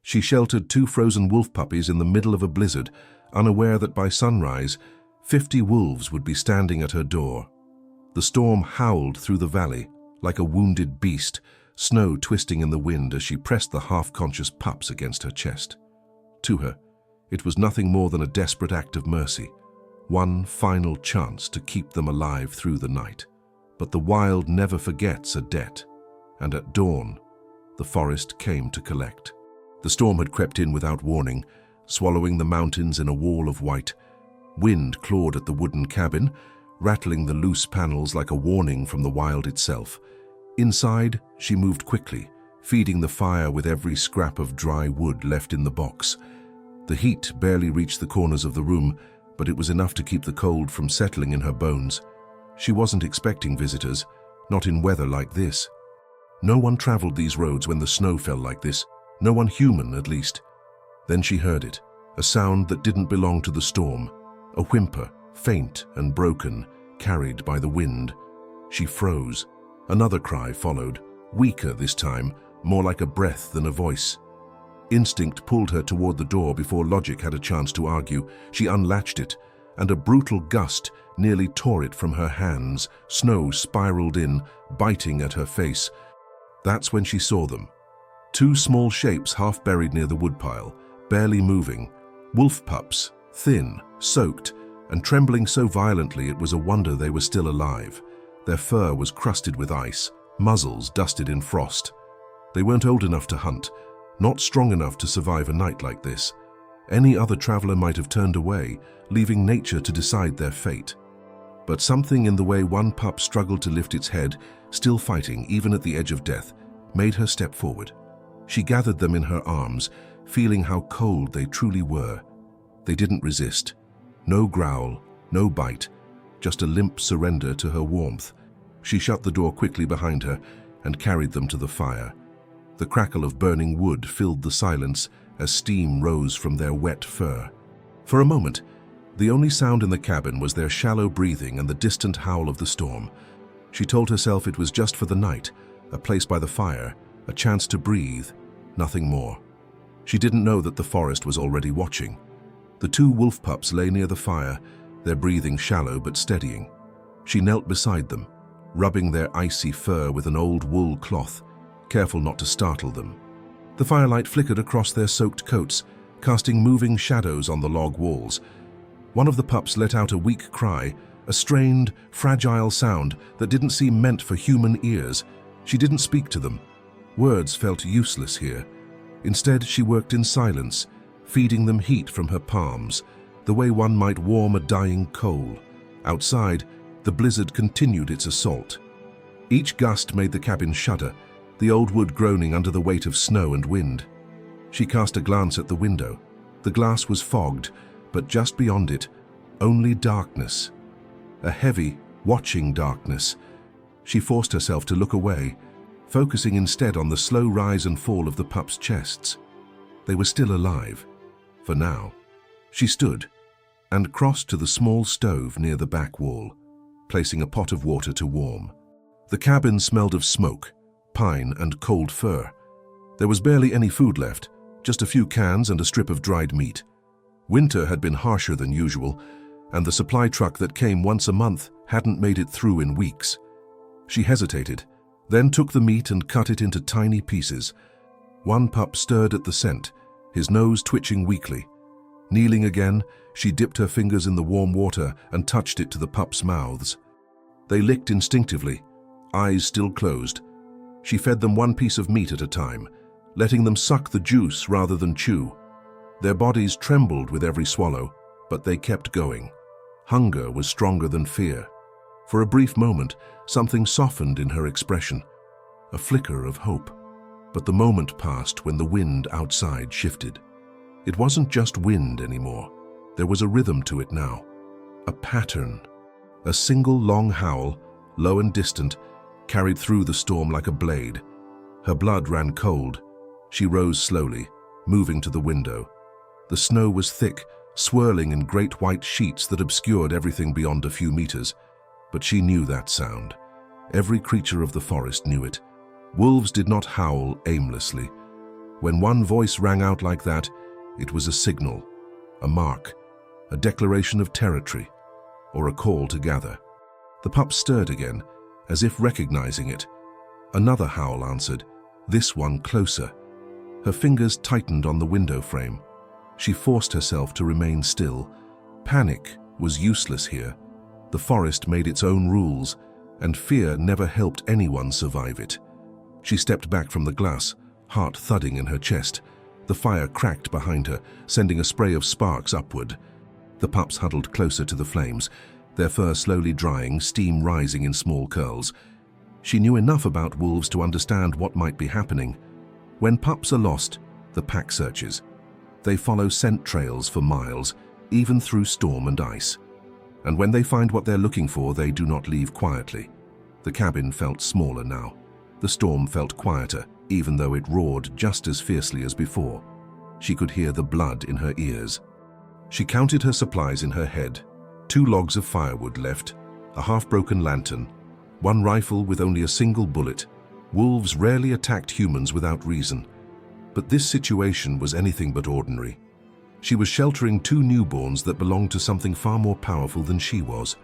She sheltered 2 frozen wolf puppies in the middle of a blizzard, unaware that by sunrise, 50 wolves would be standing at her door. The storm howled through the valley like a wounded beast, snow twisting in the wind as she pressed the half-conscious pups against her chest. To her, it was nothing more than a desperate act of mercy, one final chance to keep them alive through the night. But the wild never forgets a debt, and at dawn, the forest came to collect. The storm had crept in without warning, swallowing the mountains in a wall of white. Wind clawed at the wooden cabin, rattling the loose panels like a warning from the wild itself. Inside, she moved quickly, feeding the fire with every scrap of dry wood left in the box. The heat barely reached the corners of the room, but it was enough to keep the cold from settling in her bones. She wasn't expecting visitors, not in weather like this. No one traveled these roads when the snow fell like this, no one human at least. Then she heard it, a sound that didn't belong to the storm, a whimper, faint and broken, carried by the wind. She froze. Another cry followed, weaker this time, more like a breath than a voice. Instinct pulled her toward the door before logic had a chance to argue. She unlatched it, and a brutal gust nearly tore it from her hands. Snow spiraled in, biting at her face. That's when she saw them. 2 small shapes half buried near the woodpile, barely moving. Wolf pups, thin, soaked, and trembling so violently it was a wonder they were still alive. Their fur was crusted with ice, muzzles dusted in frost. They weren't old enough to hunt, not strong enough to survive a night like this. Any other traveler might have turned away, leaving nature to decide their fate. But something in the way one pup struggled to lift its head, still fighting even at the edge of death, made her step forward. She gathered them in her arms, feeling how cold they truly were. They didn't resist. No growl, no bite, just a limp surrender to her warmth. She shut the door quickly behind her and carried them to the fire. The crackle of burning wood filled the silence as steam rose from their wet fur. For a moment, the only sound in the cabin was their shallow breathing and the distant howl of the storm. She told herself it was just for the night, a place by the fire, a chance to breathe, nothing more. She didn't know that the forest was already watching. The 2 wolf pups lay near the fire, their breathing shallow but steadying. She knelt beside them, rubbing their icy fur with an old wool cloth, careful not to startle them. The firelight flickered across their soaked coats, casting moving shadows on the log walls. One of the pups let out a weak cry, a strained, fragile sound that didn't seem meant for human ears. She didn't speak to them. Words felt useless here. Instead, she worked in silence, feeding them heat from her palms, the way one might warm a dying coal. Outside, the blizzard continued its assault. Each gust made the cabin shudder, the old wood groaning under the weight of snow and wind. She cast a glance at the window. The glass was fogged, but just beyond it, only darkness. A heavy, watching darkness. She forced herself to look away, focusing instead on the slow rise and fall of the pups' chests. They were still alive, for now. She stood and crossed to the small stove near the back wall, placing a pot of water to warm. The cabin smelled of smoke, pine and cold fur. There was barely any food left, just a few cans and a strip of dried meat. Winter had been harsher than usual, and the supply truck that came once a month hadn't made it through in weeks. She hesitated, then took the meat and cut it into tiny pieces. One pup stirred at the scent, his nose twitching weakly. Kneeling again, she dipped her fingers in the warm water and touched it to the pups' mouths. They licked instinctively, eyes still closed. She fed them one piece of meat at a time, letting them suck the juice rather than chew. Their bodies trembled with every swallow, but they kept going. Hunger was stronger than fear. For a brief moment, something softened in her expression, a flicker of hope. But the moment passed when the wind outside shifted. It wasn't just wind anymore. There was a rhythm to it now, a pattern. A single long howl, low and distant, carried through the storm like a blade. Her blood ran cold. She rose slowly, moving to the window. The snow was thick, swirling in great white sheets that obscured everything beyond a few meters. But she knew that sound. Every creature of the forest knew it. Wolves did not howl aimlessly. When one voice rang out like that, it was a signal, a mark, a declaration of territory, or a call to gather. The pup stirred again, as if recognizing it. Another howl answered, this one closer. Her fingers tightened on the window frame. She forced herself to remain still. Panic was useless here. The forest made its own rules, and fear never helped anyone survive it. She stepped back from the glass, heart thudding in her chest. The fire cracked behind her, sending a spray of sparks upward. The pups huddled closer to the flames, their fur slowly drying, steam rising in small curls. She knew enough about wolves to understand what might be happening. When pups are lost, the pack searches. They follow scent trails for miles, even through storm and ice. And when they find what they're looking for, they do not leave quietly. The cabin felt smaller now. The storm felt quieter, even though it roared just as fiercely as before. She could hear the blood in her ears. She counted her supplies in her head. 2 logs of firewood left, a half-broken lantern, 1 rifle with only a single bullet. Wolves rarely attacked humans without reason. But this situation was anything but ordinary. She was sheltering 2 newborns that belonged to something far more powerful than she was.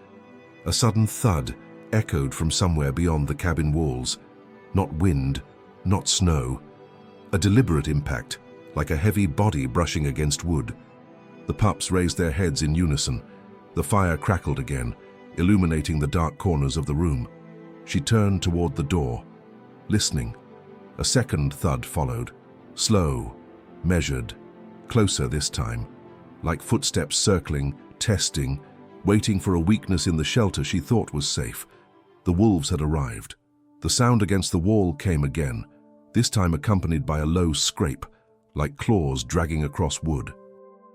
A sudden thud echoed from somewhere beyond the cabin walls. Not wind, not snow. A deliberate impact, like a heavy body brushing against wood. The pups raised their heads in unison. The fire crackled again, illuminating the dark corners of the room. She turned toward the door, listening. A second thud followed. Slow, measured, closer this time, like footsteps circling, testing, waiting for a weakness in the shelter she thought was safe. The wolves had arrived. The sound against the wall came again, this time accompanied by a low scrape, like claws dragging across wood.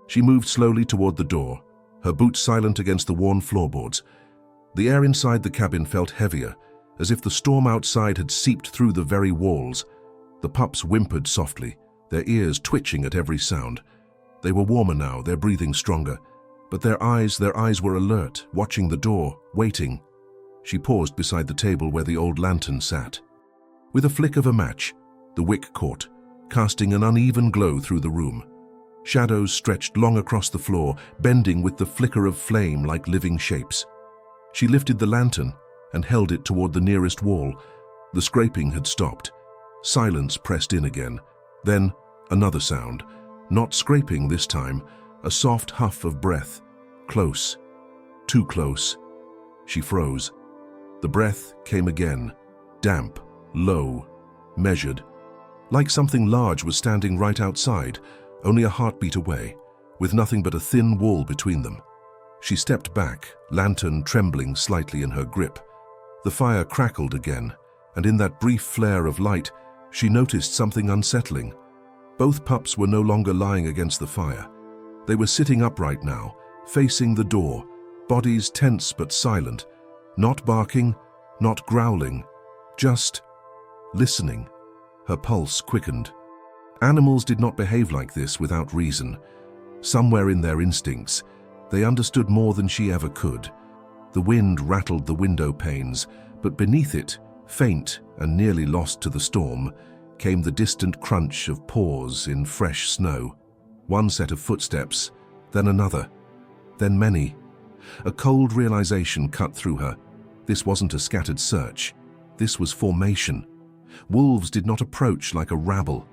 She moved slowly toward the door, her boots silent against the worn floorboards. The air inside the cabin felt heavier, as if the storm outside had seeped through the very walls. The pups whimpered softly, their ears twitching at every sound. They were warmer now, their breathing stronger, but their eyes were alert, watching the door, waiting. She paused beside the table where the old lantern sat. With a flick of a match, the wick caught, casting an uneven glow through the room. Shadows stretched long across the floor, bending with the flicker of flame like living shapes. She lifted the lantern and held it toward the nearest wall. The scraping had stopped. Silence pressed in again. Then another sound, not scraping this time, a soft huff of breath. Close, too close. She froze. The breath came again, damp, low, measured, like something large was standing right outside, only a heartbeat away, with nothing but a thin wall between them. She stepped back, lantern trembling slightly in her grip. The fire crackled again, and in that brief flare of light, she noticed something unsettling. Both pups were no longer lying against the fire. They were sitting upright now, facing the door, bodies tense but silent, not barking, not growling, just listening. Her pulse quickened. Animals did not behave like this without reason. Somewhere in their instincts, they understood more than she ever could. The wind rattled the window panes, but beneath it, faint and nearly lost to the storm, came the distant crunch of paws in fresh snow. One set of footsteps, then another, then many. A cold realization cut through her. This wasn't a scattered search. This was formation. Wolves did not approach like a rabble.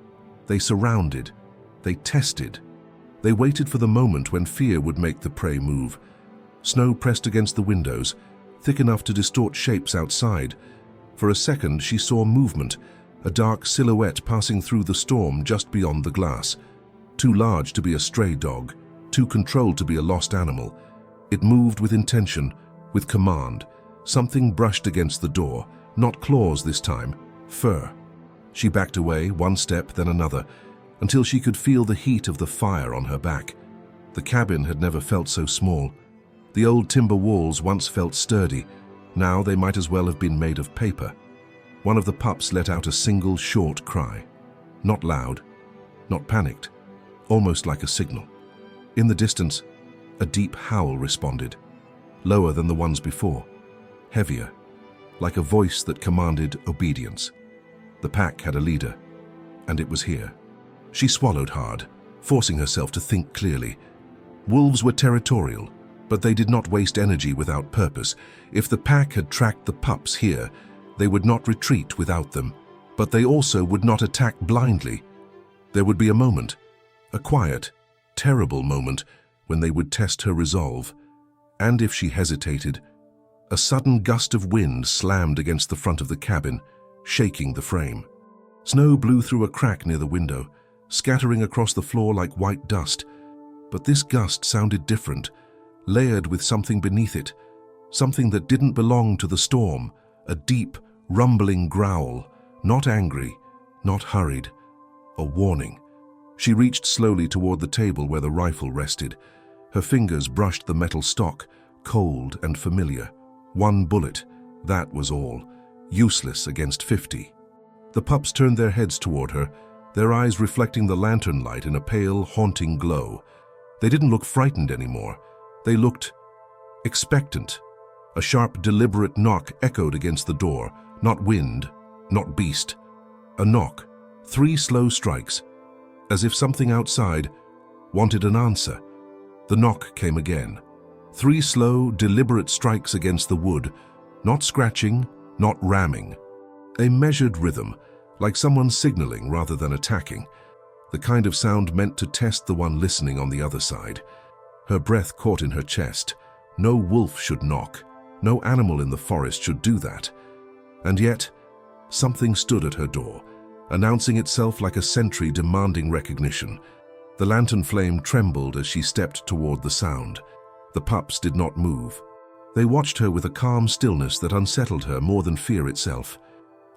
They surrounded. They tested. They waited for the moment when fear would make the prey move. Snow pressed against the windows, thick enough to distort shapes outside. For a second, she saw movement, a dark silhouette passing through the storm just beyond the glass. Too large to be a stray dog, too controlled to be a lost animal. It moved with intention, with command. Something brushed against the door, not claws this time, fur. She backed away, one step, then another, until she could feel the heat of the fire on her back. The cabin had never felt so small. The old timber walls once felt sturdy. Now they might as well have been made of paper. One of the pups let out a single short cry. Not loud, not panicked, almost like a signal. In the distance, a deep howl responded, lower than the ones before, heavier, like a voice that commanded obedience. The pack had a leader, and it was here. She swallowed hard, forcing herself to think clearly. Wolves were territorial, but they did not waste energy without purpose. If the pack had tracked the pups here, they would not retreat without them, but they also would not attack blindly. There would be a moment, a quiet, terrible moment, when they would test her resolve. And if she hesitated, a sudden gust of wind slammed against the front of the cabin, shaking the frame. Snow blew through a crack near the window, scattering across the floor like white dust. But this gust sounded different, layered with something beneath it, something that didn't belong to the storm, a deep, rumbling growl, not angry, not hurried, a warning. She reached slowly toward the table where the rifle rested. Her fingers brushed the metal stock, cold and familiar. 1 bullet, that was all, useless against 50. The pups turned their heads toward her, their eyes reflecting the lantern light in a pale, haunting glow. They didn't look frightened anymore. They looked expectant. A sharp, deliberate knock echoed against the door, not wind, not beast. A knock, 3 slow strikes, as if something outside wanted an answer. The knock came again. 3 slow, deliberate strikes against the wood, not scratching, not ramming. A measured rhythm, like someone signaling rather than attacking. The kind of sound meant to test the one listening on the other side. Her breath caught in her chest. No wolf should knock. No animal in the forest should do that. And yet, something stood at her door, announcing itself like a sentry demanding recognition. The lantern flame trembled as she stepped toward the sound. The pups did not move. They watched her with a calm stillness that unsettled her more than fear itself.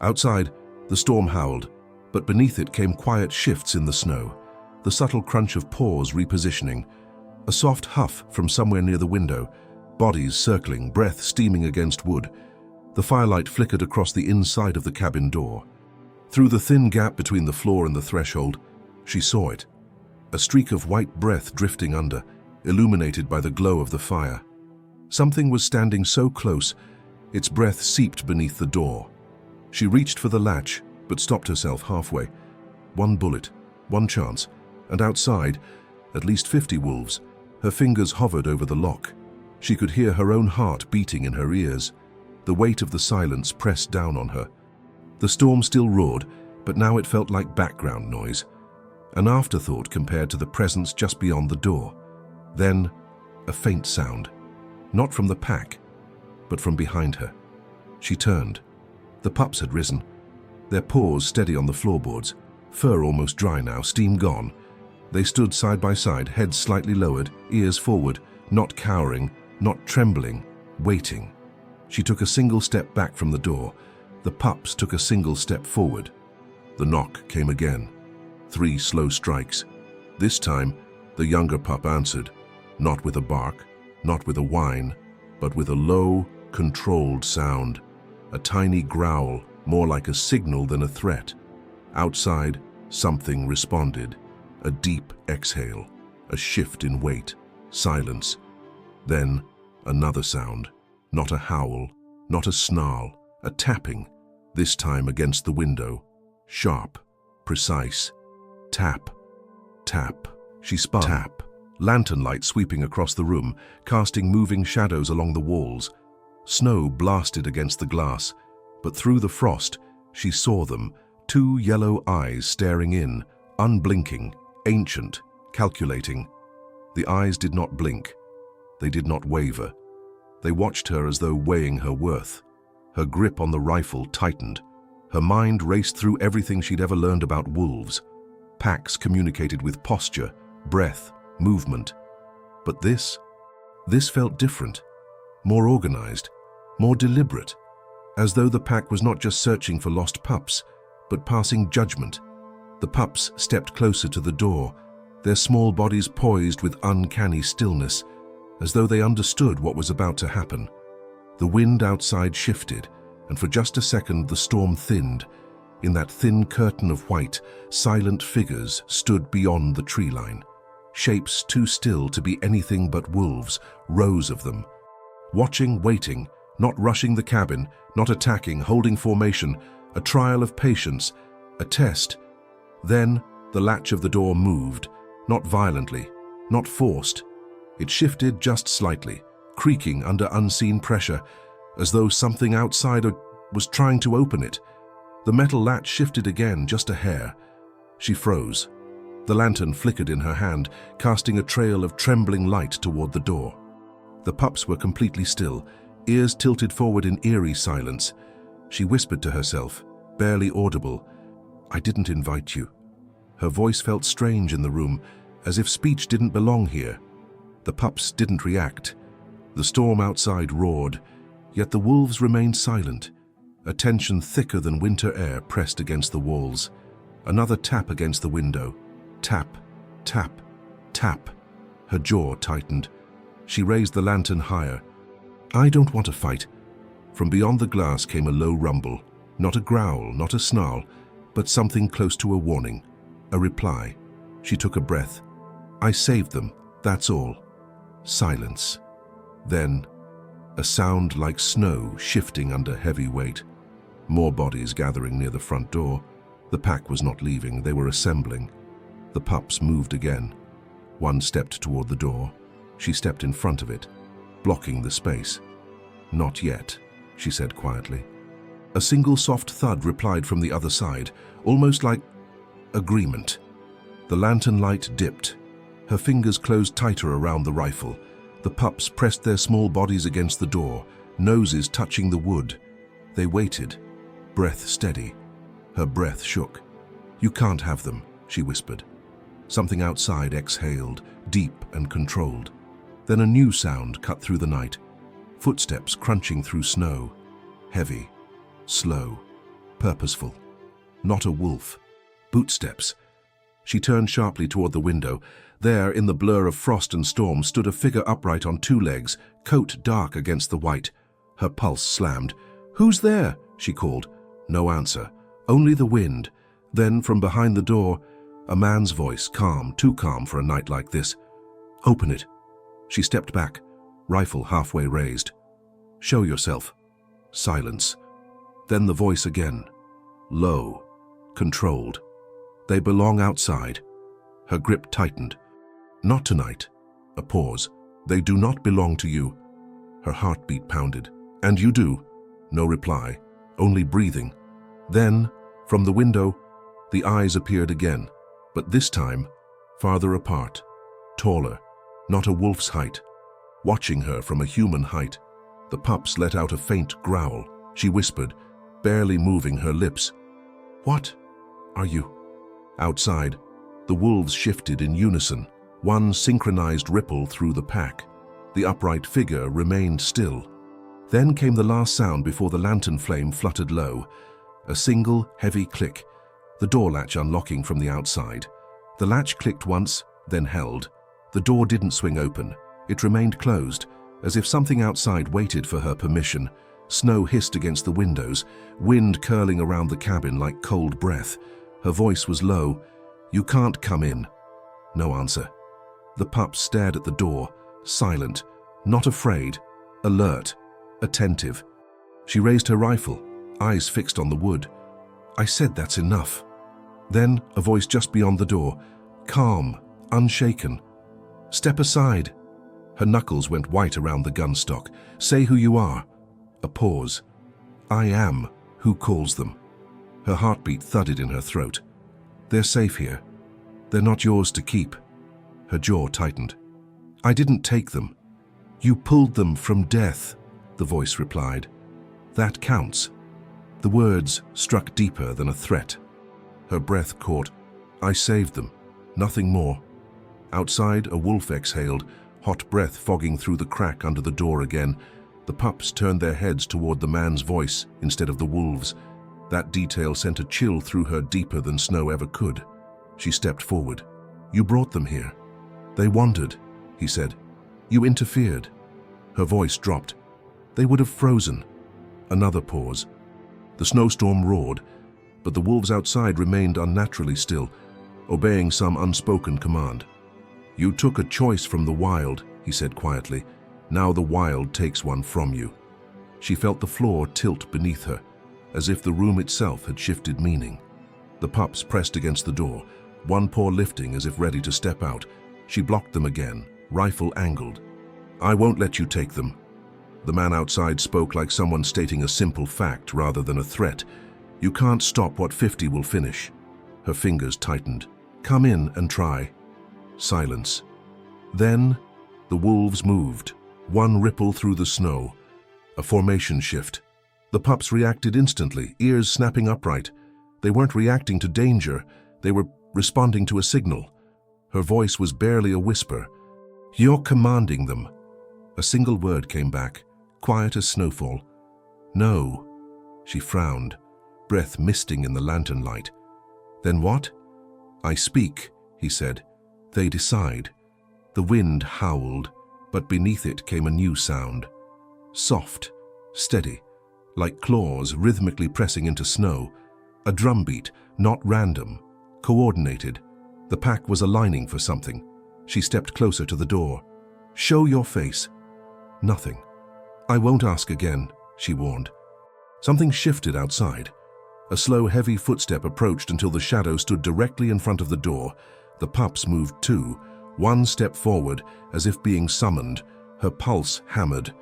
Outside, the storm howled, but beneath it came quiet shifts in the snow, the subtle crunch of paws repositioning, a soft huff from somewhere near the window, bodies circling, breath steaming against wood. The firelight flickered across the inside of the cabin door. Through the thin gap between the floor and the threshold, she saw it, a streak of white breath drifting under, illuminated by the glow of the fire. Something was standing so close, its breath seeped beneath the door. She reached for the latch, but stopped herself halfway. 1 bullet, 1 chance, and outside, at least 50 wolves. Her fingers hovered over the lock. She could hear her own heart beating in her ears. The weight of the silence pressed down on her. The storm still roared, but now it felt like background noise, an afterthought compared to the presence just beyond the door. Then, a faint sound, not from the pack, but from behind her. She turned. The pups had risen, their paws steady on the floorboards, fur almost dry now, steam gone. They stood side by side, heads slightly lowered, ears forward, not cowering, not trembling, waiting. She took a single step back from the door. The pups took a single step forward. The knock came again. 3 slow strikes. This time, the younger pup answered, not with a bark, not with a whine, but with a low, controlled sound. A tiny growl, more like a signal than a threat. Outside, something responded. A deep exhale, a shift in weight, silence. Then, another sound. Not a howl, not a snarl, a tapping, this time against the window. Sharp, precise. Tap, tap. She spun. Tap. Lantern light sweeping across the room, casting moving shadows along the walls. Snow blasted against the glass, but through the frost, she saw them, 2 yellow eyes staring in, unblinking, ancient, calculating. The eyes did not blink. They did not waver. They watched her as though weighing her worth. Her grip on the rifle tightened. Her mind raced through everything she'd ever learned about wolves. Packs communicated with posture, breath, movement. But this felt different, more organized, more deliberate, as though the pack was not just searching for lost pups, but passing judgment. The pups stepped closer to the door, their small bodies poised with uncanny stillness, as though they understood what was about to happen. The wind outside shifted, and for just a second the storm thinned. In that thin curtain of white, silent figures stood beyond the tree line. Shapes too still to be anything but wolves, rows of them. Watching, waiting, not rushing the cabin, not attacking, holding formation, a trial of patience, a test. Then, The latch of the door moved, not violently, not forced. It shifted just slightly, creaking under unseen pressure, as though something outside was trying to open it. The metal latch shifted again, just a hair. She froze. The lantern flickered in her hand, casting a trail of trembling light toward the door. The pups were completely still, ears tilted forward in eerie silence. She whispered to herself, barely audible, "I didn't invite you." Her voice felt strange in the room, as if speech didn't belong here. The pups didn't react. The storm outside roared, yet the wolves remained silent. A tension thicker than winter air pressed against the walls. Another tap against the window. Tap, tap, tap. Her jaw tightened. She raised the lantern higher. "I don't want to fight." From beyond the glass came a low rumble. Not a growl, not a snarl, but something close to a warning. A reply. She took a breath. "I saved them, that's all." Silence. Then, a sound like snow shifting under heavy weight. More bodies gathering near the front door. The pack was not leaving, they were assembling. The pups moved again. One stepped toward the door. She stepped in front of it, blocking the space. "Not yet," she said quietly. A single soft thud replied from the other side, almost like agreement. The lantern light dipped. Her fingers closed tighter around the rifle. The pups pressed their small bodies against the door, noses touching the wood. They waited, breath steady. Her breath shook. "You can't have them," she whispered. Something outside exhaled, deep and controlled. Then a new sound cut through the night. Footsteps crunching through snow. Heavy, slow, purposeful. Not a wolf. Bootsteps. She turned sharply toward the window. There, in the blur of frost and storm, stood a figure upright on two legs, coat dark against the white. Her pulse slammed. "Who's there?" she called. No answer. Only the wind. Then, from behind the door, a man's voice, calm, too calm for a night like this. "Open it." She stepped back, rifle halfway raised. "Show yourself." Silence. Then the voice again. Low, controlled. "They belong outside." Her grip tightened. "Not tonight." A pause. "They do not belong to you." Her heartbeat pounded. "And you do." No reply, only breathing. Then, from the window, the eyes appeared again, but this time, farther apart, taller, not a wolf's height, watching her from a human height. The pups let out a faint growl. She whispered, barely moving her lips, "What are you?" Outside, the wolves shifted in unison, one synchronized ripple through the pack. The upright figure remained still. Then came the last sound before the lantern flame fluttered low. A single, heavy click, the door latch unlocking from the outside. The latch clicked once, then held. The door didn't swing open. It remained closed, as if something outside waited for her permission. Snow hissed against the windows, wind curling around the cabin like cold breath. Her voice was low. "You can't come in." No answer. The pups stared at the door, silent, not afraid, alert, attentive. She raised her rifle, eyes fixed on the wood. "I said that's enough." Then a voice just beyond the door, calm, unshaken. "Step aside." Her knuckles went white around the gun stock. "Say who you are." A pause. "I am who calls them." Her heartbeat thudded in her throat. "They're safe here. They're not yours to keep." Her jaw tightened. "I didn't take them." "You pulled them from death," the voice replied. "That counts." The words struck deeper than a threat. Her breath caught. "I saved them. Nothing more." Outside, a wolf exhaled, hot breath fogging through the crack under the door again. The pups turned their heads toward the man's voice instead of the wolves. That detail sent a chill through her deeper than snow ever could. She stepped forward. "You brought them here." "They wandered," he said. "You interfered." Her voice dropped. "They would have frozen." Another pause. The snowstorm roared, but the wolves outside remained unnaturally still, obeying some unspoken command. "You took a choice from the wild," he said quietly. "Now the wild takes one from you." She felt the floor tilt beneath her, as if the room itself had shifted meaning. The pups pressed against the door, one paw lifting as if ready to step out. She blocked them again, rifle angled. "I won't let you take them." The man outside spoke like someone stating a simple fact rather than a threat. "You can't stop what 50 will finish." Her fingers tightened. "Come in and try." Silence. Then, the wolves moved, one ripple through the snow. A formation shift. The pups reacted instantly, ears snapping upright. They weren't reacting to danger, they were responding to a signal. Her voice was barely a whisper. "You're commanding them." A single word came back, quiet as snowfall. "No." She frowned, breath misting in the lantern light. "Then what?" "I speak," he said. "They decide." The wind howled, but beneath it came a new sound. Soft, steady, like claws rhythmically pressing into snow. A drumbeat, not random, coordinated. The pack was aligning for something. She stepped closer to the door. "Show your face." Nothing. "I won't ask again," she warned. Something shifted outside. A slow, heavy footstep approached until the shadow stood directly in front of the door. The pups moved too, one step forward, as if being summoned. Her pulse hammered.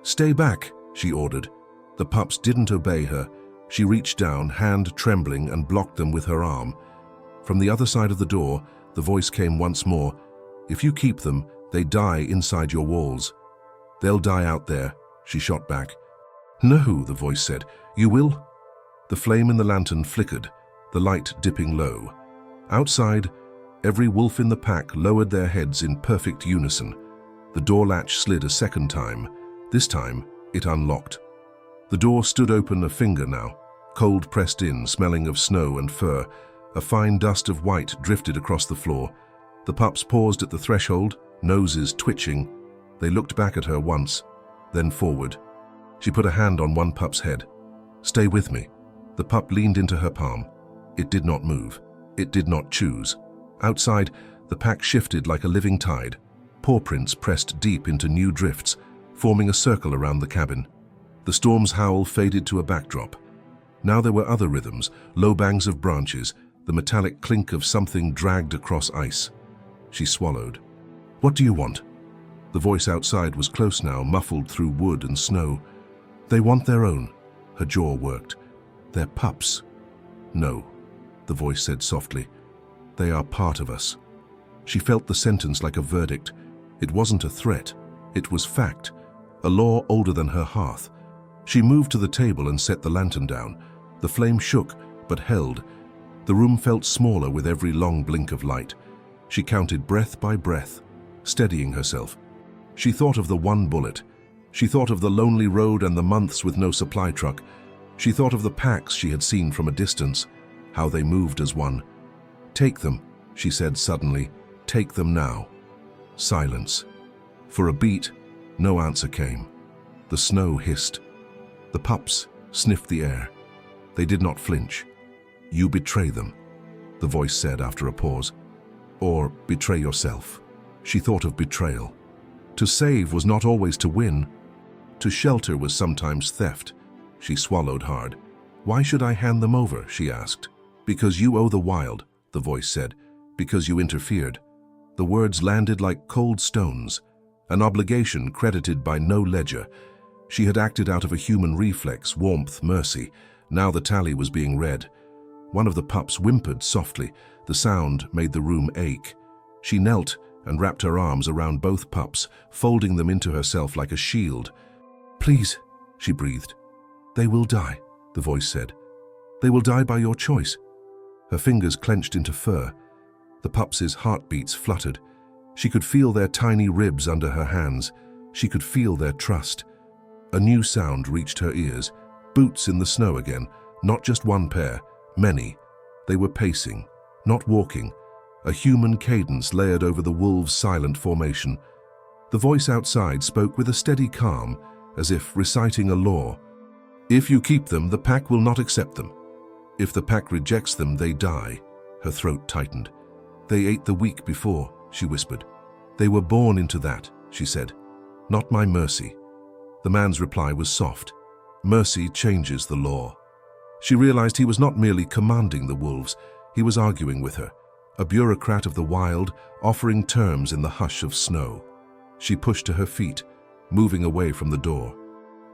"Stay back," she ordered. The pups didn't obey her. She reached down, hand trembling, and blocked them with her arm. From the other side of the door, the voice came once more. "If you keep them, they die inside your walls." "They'll die out there," she shot back. "No," the voice said. "You will?" The flame in the lantern flickered, the light dipping low. Outside, every wolf in the pack lowered their heads in perfect unison. The door latch slid a second time. This time, it unlocked. The door stood open a finger now, cold pressed in, smelling of snow and fur. A fine dust of white drifted across the floor. The pups paused at the threshold, noses twitching. They looked back at her once, then forward. She put a hand on one pup's head. "Stay with me." The pup leaned into her palm. It did not move. It did not choose. Outside, the pack shifted like a living tide. Paw prints pressed deep into new drifts, forming a circle around the cabin. The storm's howl faded to a backdrop. Now there were other rhythms, low bangs of branches, the metallic clink of something dragged across ice. She swallowed. "What do you want?" The voice outside was close now, muffled through wood and snow. "They want their own." Her jaw worked. "They're pups." "No," the voice said softly. "They are part of us." She felt the sentence like a verdict. It wasn't a threat. It was fact, a law older than her hearth. She moved to the table and set the lantern down. The flame shook, but held. The room felt smaller with every long blink of light. She counted breath by breath, steadying herself. She thought of the one bullet. She thought of the lonely road and the months with no supply truck. She thought of the packs she had seen from a distance, how they moved as one. "Take them," she said suddenly. "Take them now." Silence. For a beat, no answer came. The snow hissed. The pups sniffed the air. They did not flinch. "You betray them," the voice said after a pause. "Or betray yourself." She thought of betrayal. To save was not always to win. To shelter was sometimes theft. She swallowed hard. "Why should I hand them over?" she asked. "Because you owe the wild," the voice said. "Because you interfered." The words landed like cold stones, an obligation credited by no ledger. She had acted out of a human reflex, warmth, mercy. Now the tally was being read. One of the pups whimpered softly. The sound made the room ache. She knelt and wrapped her arms around both pups, folding them into herself like a shield. "Please," she breathed. "They will die," the voice said. "They will die by your choice." Her fingers clenched into fur. The pups' heartbeats fluttered. She could feel their tiny ribs under her hands. She could feel their trust. A new sound reached her ears. Boots in the snow again, not just one pair, many. They were pacing, not walking. A human cadence layered over the wolves' silent formation. The voice outside spoke with a steady calm, as if reciting a law. "If you keep them, the pack will not accept them. If the pack rejects them, they die." Her throat tightened. "They ate the week before," she whispered. "They were born into that," she said. "Not my mercy." The man's reply was soft. "Mercy changes the law." She realized he was not merely commanding the wolves, he was arguing with her. a bureaucrat of the wild, offering terms in the hush of snow. She pushed to her feet, moving away from the door.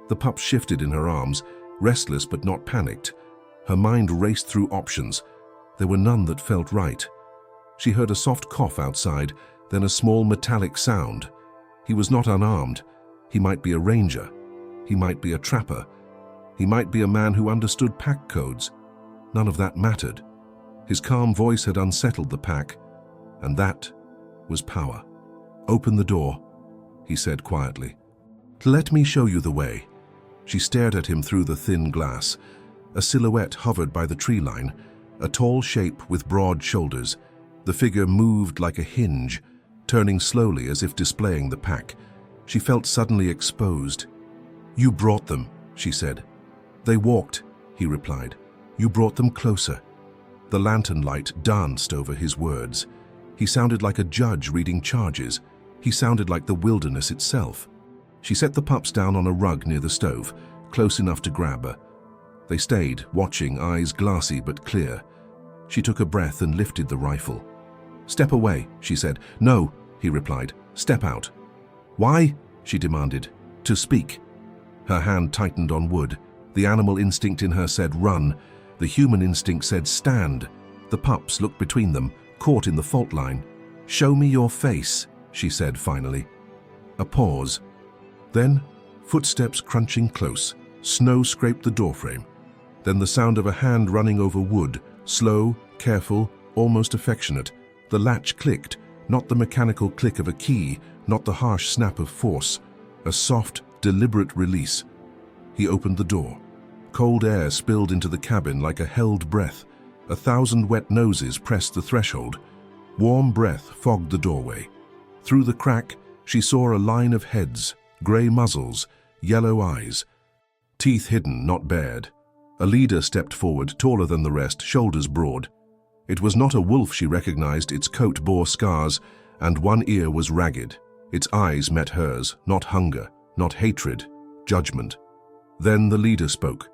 The pup shifted in her arms, restless but not panicked. Her mind raced through options. There were none that felt right. She heard a soft cough outside, then a small metallic sound. He was not unarmed. He might be a ranger. He might be a trapper. He might be a man who understood pack codes. None of that mattered. His calm voice had unsettled the pack, and that was power. "Open the door," he said quietly. "Let me show you the way." She stared at him through the thin glass. A silhouette hovered by the tree line, a tall shape with broad shoulders. The figure moved like a hinge, turning slowly as if displaying the pack. She felt suddenly exposed. "You brought them," she said. "They walked," he replied. "You brought them closer." The lantern light danced over his words. He sounded like a judge reading charges. He sounded like the wilderness itself. She set the pups down on a rug near the stove, close enough to grab her. They stayed, watching, eyes glassy but clear. She took a breath and lifted the rifle. "Step away," she said. "No," he replied. "Step out." "Why?" she demanded. "To speak." Her hand tightened on wood. The animal instinct in her said, "Run." The human instinct said, "Stand." The pups looked between them, caught in the fault line. "Show me your face," she said finally. A pause. Then, footsteps crunching close. Snow scraped the doorframe. Then the sound of a hand running over wood, slow, careful, almost affectionate. The latch clicked, not the mechanical click of a key, not the harsh snap of force. A soft, deliberate release. He opened the door. Cold air spilled into the cabin like a held breath. 1,000 wet noses pressed the threshold. Warm breath fogged the doorway. Through the crack, she saw a line of heads, grey muzzles, yellow eyes. Teeth hidden, not bared. A leader stepped forward, taller than the rest, shoulders broad. It was not a wolf she recognized. Its coat bore scars, and one ear was ragged. Its eyes met hers, not hunger, not hatred, judgment. Then the leader spoke,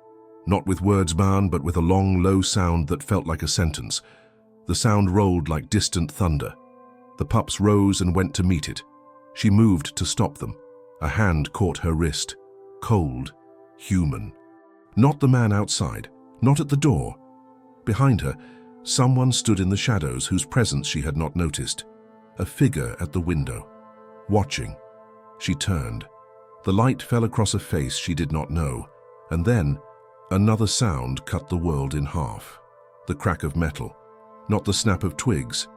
not with words bound, but with a long, low sound that felt like a sentence. The sound rolled like distant thunder. The pups rose and went to meet it. She moved to stop them. A hand caught her wrist. Cold, human. Not the man outside, not at the door. Behind her, someone stood in the shadows whose presence she had not noticed. A figure at the window, watching. She turned. The light fell across a face she did not know, and then another sound cut the world in half. The crack of metal, not the snap of twigs,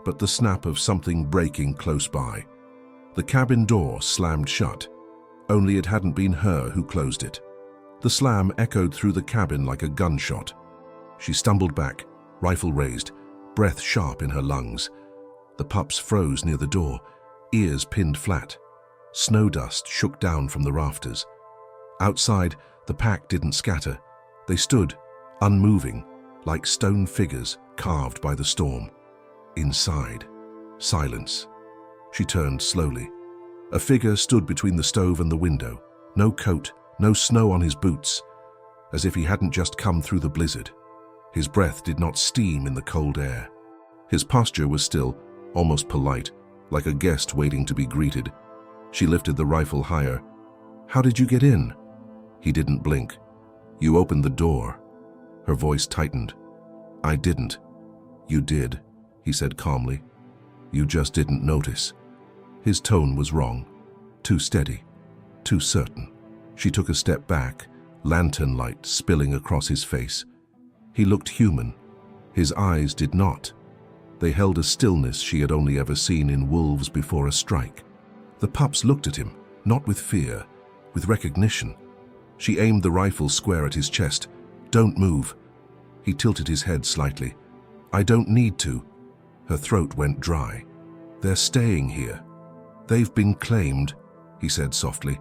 but the snap of something breaking close by. The cabin door slammed shut, only it hadn't been her who closed it. The slam echoed through the cabin like a gunshot. She stumbled back, rifle raised, breath sharp in her lungs. The pups froze near the door, ears pinned flat. Snow dust shook down from the rafters. Outside, the pack didn't scatter. They stood, unmoving, like stone figures carved by the storm. Inside, silence. She turned slowly. A figure stood between the stove and the window. No coat, no snow on his boots, as if he hadn't just come through the blizzard. His breath did not steam in the cold air. His posture was still, almost polite, like a guest waiting to be greeted. She lifted the rifle higher. "How did you get in?" He didn't blink. "You opened the door." Her voice tightened. "I didn't." "You did," he said calmly. "You just didn't notice." His tone was wrong. Too steady. Too certain. She took a step back, lantern light spilling across his face. He looked human. His eyes did not. They held a stillness she had only ever seen in wolves before a strike. The pups looked at him, not with fear, with recognition. She aimed the rifle square at his chest. "Don't move." He tilted his head slightly. "I don't need to." Her throat went dry. "They're staying here. They've been claimed," he said softly.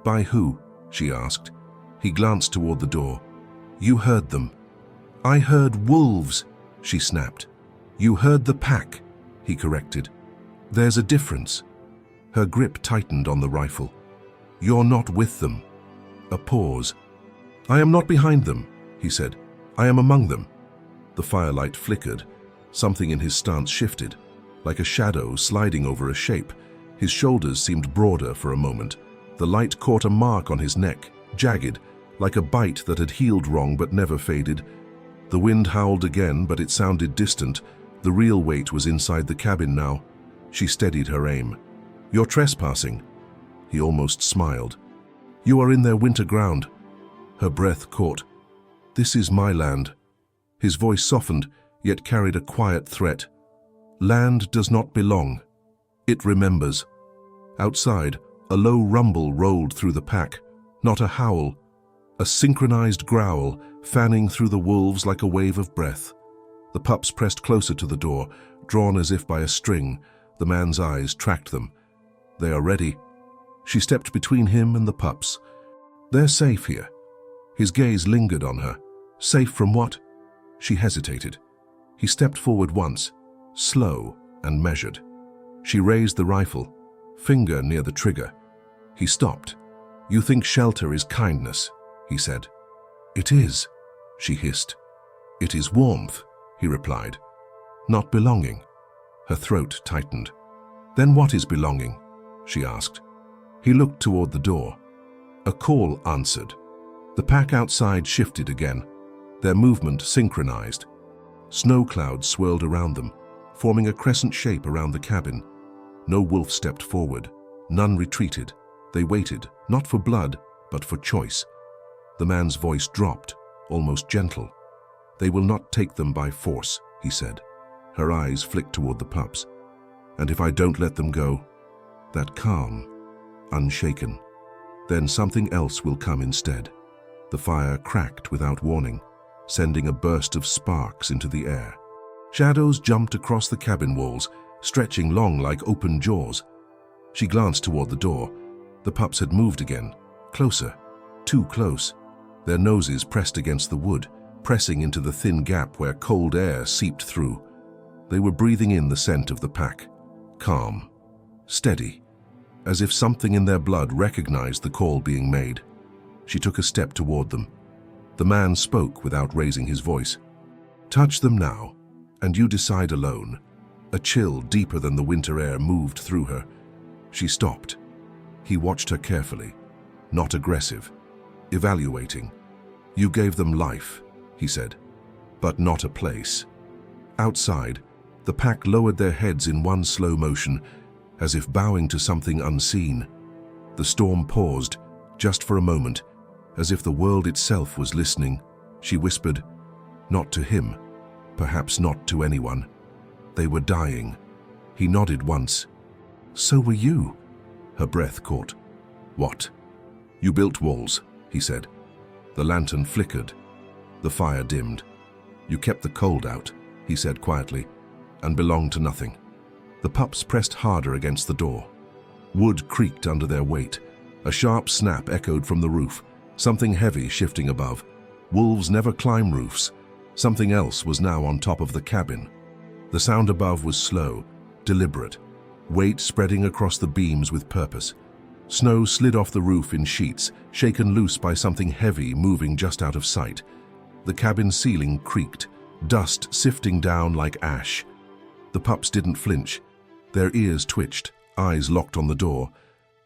"By who?" she asked. He glanced toward the door. "You heard them." "I heard wolves," she snapped. "You heard the pack," he corrected. "There's a difference." Her grip tightened on the rifle. "You're not with them." A pause. "I am not behind them," he said. "I am among them." The firelight flickered. Something in his stance shifted, like a shadow sliding over a shape. His shoulders seemed broader for a moment. The light caught a mark on his neck, jagged, like a bite that had healed wrong but never faded. The wind howled again, but it sounded distant. The real weight was inside the cabin now. She steadied her aim. "You're trespassing." He almost smiled. "You are in their winter ground." Her breath caught. "This is my land." His voice softened, yet carried a quiet threat. "Land does not belong. It remembers." Outside, a low rumble rolled through the pack. Not a howl, a synchronized growl fanning through the wolves like a wave of breath. The pups pressed closer to the door, drawn as if by a string. The man's eyes tracked them. "They are ready." She stepped between him and the pups. "They're safe here." His gaze lingered on her. Safe from what? She hesitated. He stepped forward once, slow and measured. She raised the rifle, finger near the trigger. He stopped. "You think shelter is kindness," he said. "It is," she hissed. "It is warmth," he replied. "Not belonging." Her throat tightened. "Then what is belonging?" she asked. He looked toward the door. A call answered. The pack outside shifted again, their movement synchronized. Snow clouds swirled around them, forming a crescent shape around the cabin. No wolf stepped forward, none retreated. They waited, not for blood, but for choice. The man's voice dropped, almost gentle. "They will not take them by force," he said. Her eyes flicked toward the pups. "And if I don't let them go?" That calm, unshaken. "Then something else will come instead." The fire cracked without warning, sending a burst of sparks into the air. Shadows jumped across the cabin walls, stretching long like open jaws. She glanced toward the door. The pups had moved again, closer, too close. Their noses pressed against the wood, pressing into the thin gap where cold air seeped through. They were breathing in the scent of the pack, calm, steady, as if something in their blood recognized the call being made. She took a step toward them. The man spoke without raising his voice. "Touch them now, and you decide alone." A chill deeper than the winter air moved through her. She stopped. He watched her carefully, not aggressive, evaluating. "You gave them life," he said, "but not a place." Outside, the pack lowered their heads in one slow motion, as if bowing to something unseen. The storm paused, just for a moment, as if the world itself was listening. She whispered, not to him, perhaps not to anyone. They were dying. He nodded once. "So were you." Her breath caught. "What?" "You built walls," he said. The lantern flickered. The fire dimmed. "You kept the cold out," he said quietly, "and belonged to nothing." The pups pressed harder against the door. Wood creaked under their weight. A sharp snap echoed from the roof, something heavy shifting above. Wolves never climb roofs. Something else was now on top of the cabin. The sound above was slow, deliberate, weight spreading across the beams with purpose. Snow slid off the roof in sheets, shaken loose by something heavy moving just out of sight. The cabin ceiling creaked, dust sifting down like ash. The pups didn't flinch. Their ears twitched, eyes locked on the door.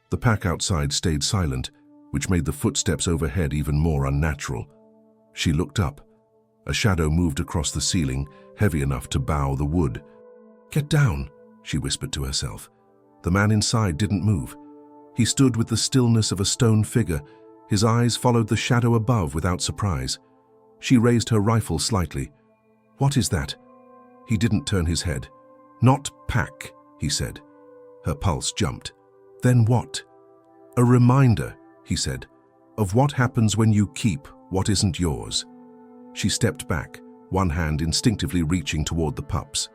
The pack outside stayed silent, which made the footsteps overhead even more unnatural. She looked up. A shadow moved across the ceiling, heavy enough to bow the wood. "Get down," she whispered to herself. The man inside didn't move. He stood with the stillness of a stone figure. His eyes followed the shadow above without surprise. She raised her rifle slightly. "What is that?" He didn't turn his head. "Not pack," he said. Her pulse jumped. "Then what?" "A reminder," he said, "of what happens when you keep what isn't yours." She stepped back, one hand instinctively reaching toward the pups.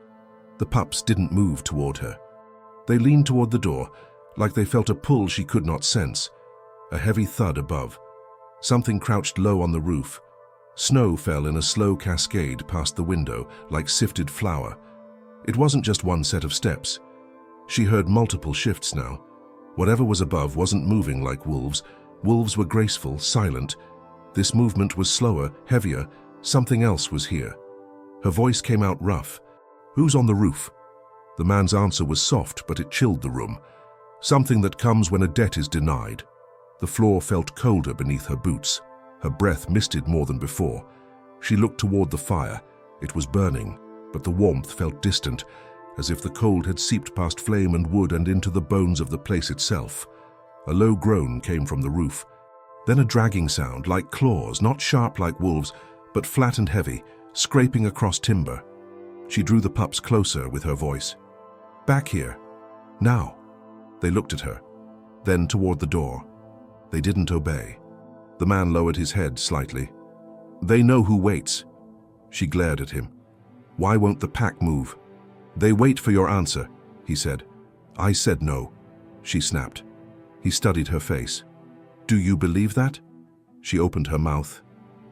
The pups didn't move toward her. They leaned toward the door, like they felt a pull she could not sense. A heavy thud above. Something crouched low on the roof. Snow fell in a slow cascade past the window, like sifted flour. It wasn't just one set of steps. She heard multiple shifts now. Whatever was above wasn't moving like wolves. Wolves were graceful, silent. This movement was slower, heavier. Something else was here. Her voice came out rough. "Who's on the roof?" The man's answer was soft, but it chilled the room. Something that comes when a debt is denied. The floor felt colder beneath her boots. Her breath misted more than before. She looked toward the fire. It was burning, but the warmth felt distant, as if the cold had seeped past flame and wood and into the bones of the place itself. A low groan came from the roof. Then a dragging sound, like claws, not sharp like wolves, but flat and heavy, scraping across timber. She drew the pups closer with her voice. "Back here. Now." They looked at her, then toward the door. They didn't obey. The man lowered his head slightly. "They know who waits." She glared at him. "Why won't the pack move?" "They wait for your answer," he said. "I said no," she snapped. He studied her face. "Do you believe that?" She opened her mouth,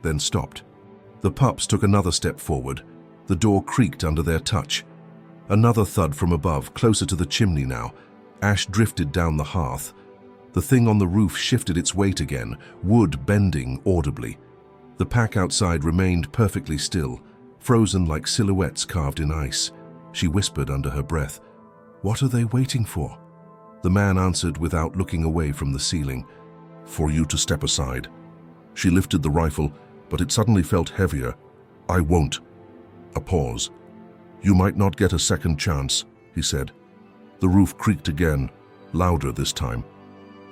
then stopped. The pups took another step forward. The door creaked under their touch. Another thud from above, closer to the chimney now. Ash drifted down the hearth. The thing on the roof shifted its weight again, wood bending audibly. The pack outside remained perfectly still, frozen like silhouettes carved in ice. She whispered under her breath, "What are they waiting for?" The man answered without looking away from the ceiling, "For you to step aside." She lifted the rifle, but it suddenly felt heavier. "I won't." A pause. "You might not get a second chance," he said. The roof creaked again, louder this time.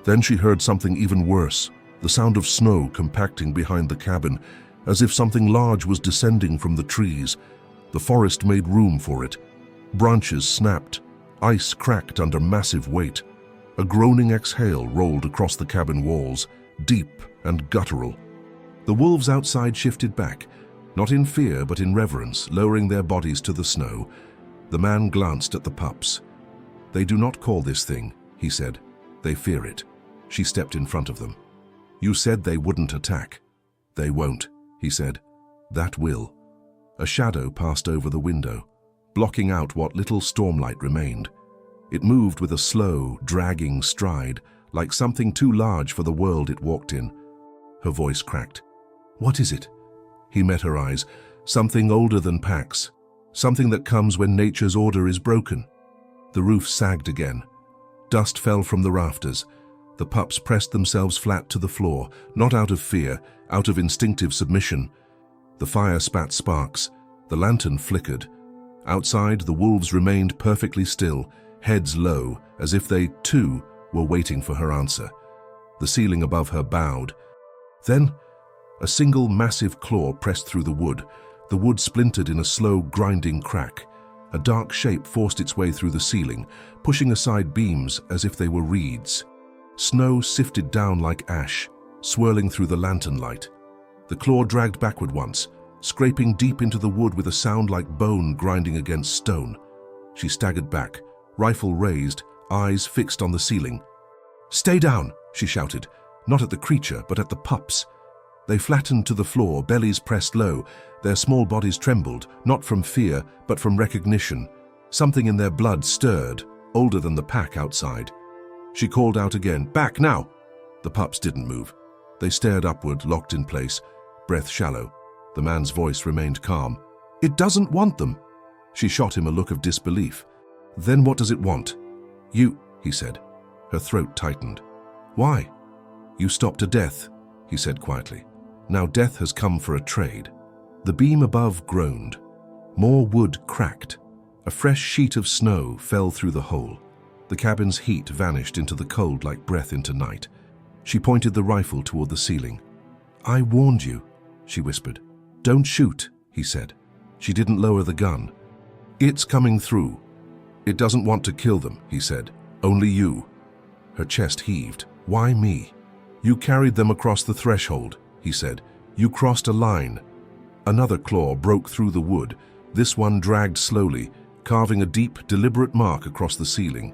Then she heard something even worse, the sound of snow compacting behind the cabin, as if something large was descending from the trees. The forest made room for it. Branches snapped. Ice cracked under massive weight. A groaning exhale rolled across the cabin walls, deep and guttural. The wolves outside shifted back, not in fear but in reverence, lowering their bodies to the snow. The man glanced at the pups. "They do not call this thing," he said. "They fear it." She stepped in front of them. "You said they wouldn't attack." "They won't," he said. "That will." A shadow passed over the window, blocking out what little stormlight remained. It moved with a slow, dragging stride, like something too large for the world it walked in. Her voice cracked. "What is it?" He met her eyes. "Something older than packs. Something that comes when nature's order is broken." The roof sagged again. Dust fell from the rafters. The pups pressed themselves flat to the floor, not out of fear, out of instinctive submission. The fire spat sparks. The lantern flickered. Outside, the wolves remained perfectly still, heads low, as if they, too, were waiting for her answer. The ceiling above her bowed. Then, a single massive claw pressed through the wood. The wood splintered in a slow, grinding crack. A dark shape forced its way through the ceiling, pushing aside beams as if they were reeds. Snow sifted down like ash, swirling through the lantern light. The claw dragged backward once, scraping deep into the wood with a sound like bone grinding against stone. She staggered back, rifle raised, eyes fixed on the ceiling. "Stay down," she shouted, not at the creature, but at the pups. They flattened to the floor, bellies pressed low. Their small bodies trembled, not from fear, but from recognition. Something in their blood stirred, older than the pack outside. She called out again, "Back now!" The pups didn't move. They stared upward, locked in place, breath shallow. The man's voice remained calm. "It doesn't want them." She shot him a look of disbelief. "Then what does it want?" "You," he said. Her throat tightened. "Why?" "You stopped a death," he said quietly. "Now death has come for a trade." The beam above groaned. More wood cracked. A fresh sheet of snow fell through the hole. The cabin's heat vanished into the cold like breath into night. She pointed the rifle toward the ceiling. "I warned you," she whispered. "Don't shoot," he said. She didn't lower the gun. "It's coming through." "It doesn't want to kill them," he said. "Only you." Her chest heaved. "Why me?" "You carried them across the threshold," he said. "You crossed a line." Another claw broke through the wood. This one dragged slowly, carving a deep, deliberate mark across the ceiling.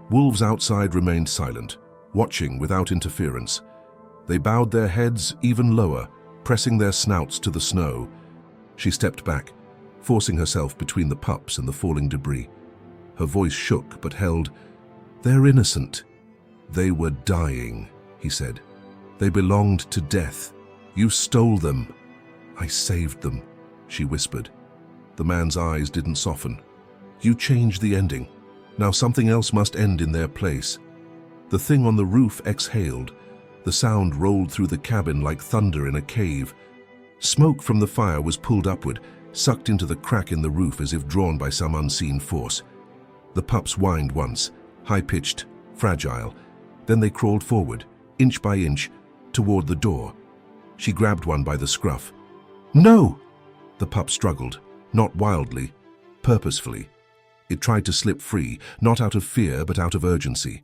Wolves outside remained silent, watching without interference. They bowed their heads even lower, pressing their snouts to the snow. She stepped back, forcing herself between the pups and the falling debris. Her voice shook but held. "They're innocent." "They were dying," he said. "They belonged to death. You stole them." "I saved them," she whispered. The man's eyes didn't soften. You changed the ending. Now something else must end in their place. The thing on the roof exhaled. The sound rolled through the cabin like thunder in a cave. Smoke from the fire was pulled upward, sucked into the crack in the roof as if drawn by some unseen force. The pups whined once, high-pitched, fragile. Then they crawled forward, inch by inch, toward the door. She grabbed one by the scruff. "No!" The pup struggled, not wildly, purposefully. It tried to slip free, not out of fear but out of urgency.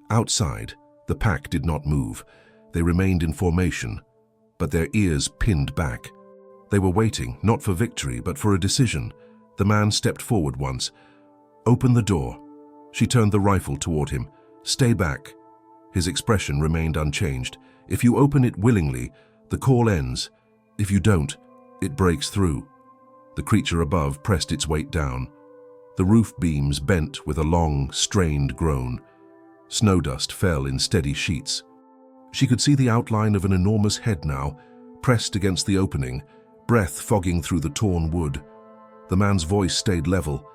Outside, the pack did not move. They remained in formation, but their ears pinned back. They were waiting, not for victory, but for a decision. The man stepped forward once. "Open the door." She turned the rifle toward him. "Stay back." His expression remained unchanged. "If you open it willingly, the call ends. If you don't, it breaks through." The creature above pressed its weight down. The roof beams bent with a long, strained groan. Snowdust fell in steady sheets. She could see the outline of an enormous head now, pressed against the opening, breath fogging through the torn wood. The man's voice stayed level.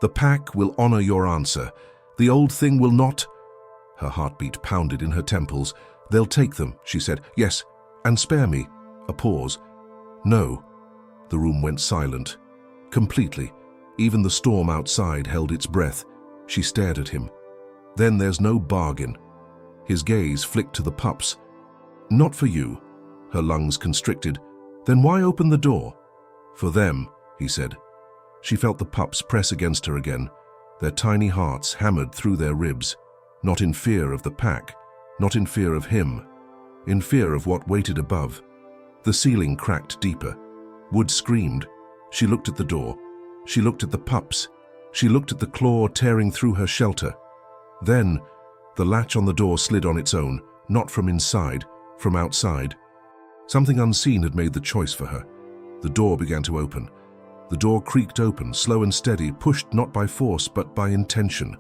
"The pack will honor your answer. The old thing will not." Her heartbeat pounded in her temples. "They'll take them," she said. "Yes, and spare me." A pause. "No." The room went silent. Completely. Even the storm outside held its breath. She stared at him. "Then there's no bargain." His gaze flicked to the pups. "Not for you." Her lungs constricted. "Then why open the door?" "For them," he said. She felt the pups press against her again, their tiny hearts hammered through their ribs, not in fear of the pack, not in fear of him, in fear of what waited above. The ceiling cracked deeper. Wood screamed. She looked at the door. She looked at the pups. She looked at the claw tearing through her shelter. Then, the latch on the door slid on its own, not from inside, from outside. Something unseen had made the choice for her. The door began to open. The door creaked open, slow and steady, pushed not by force but by intention.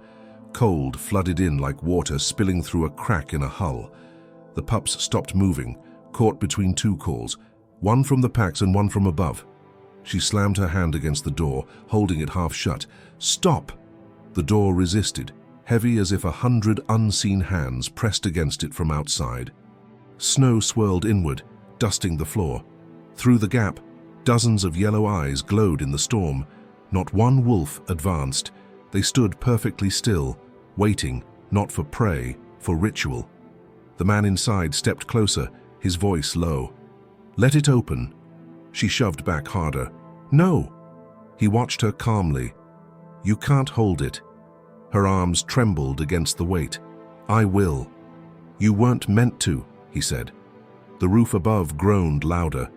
Cold flooded in like water spilling through a crack in a hull. The pups stopped moving, caught between two calls, one from the packs and one from above. She slammed her hand against the door, holding it half shut. "Stop!" The door resisted, heavy as if 100 unseen hands pressed against it from outside. Snow swirled inward, dusting the floor. Through the gap, dozens of yellow eyes glowed in the storm. Not one wolf advanced. They stood perfectly still, waiting, not for prey, for ritual. The man inside stepped closer, his voice low. "Let it open." She shoved back harder. "No." He watched her calmly. "You can't hold it." Her arms trembled against the weight. "I will." "You weren't meant to," he said. The roof above groaned louder.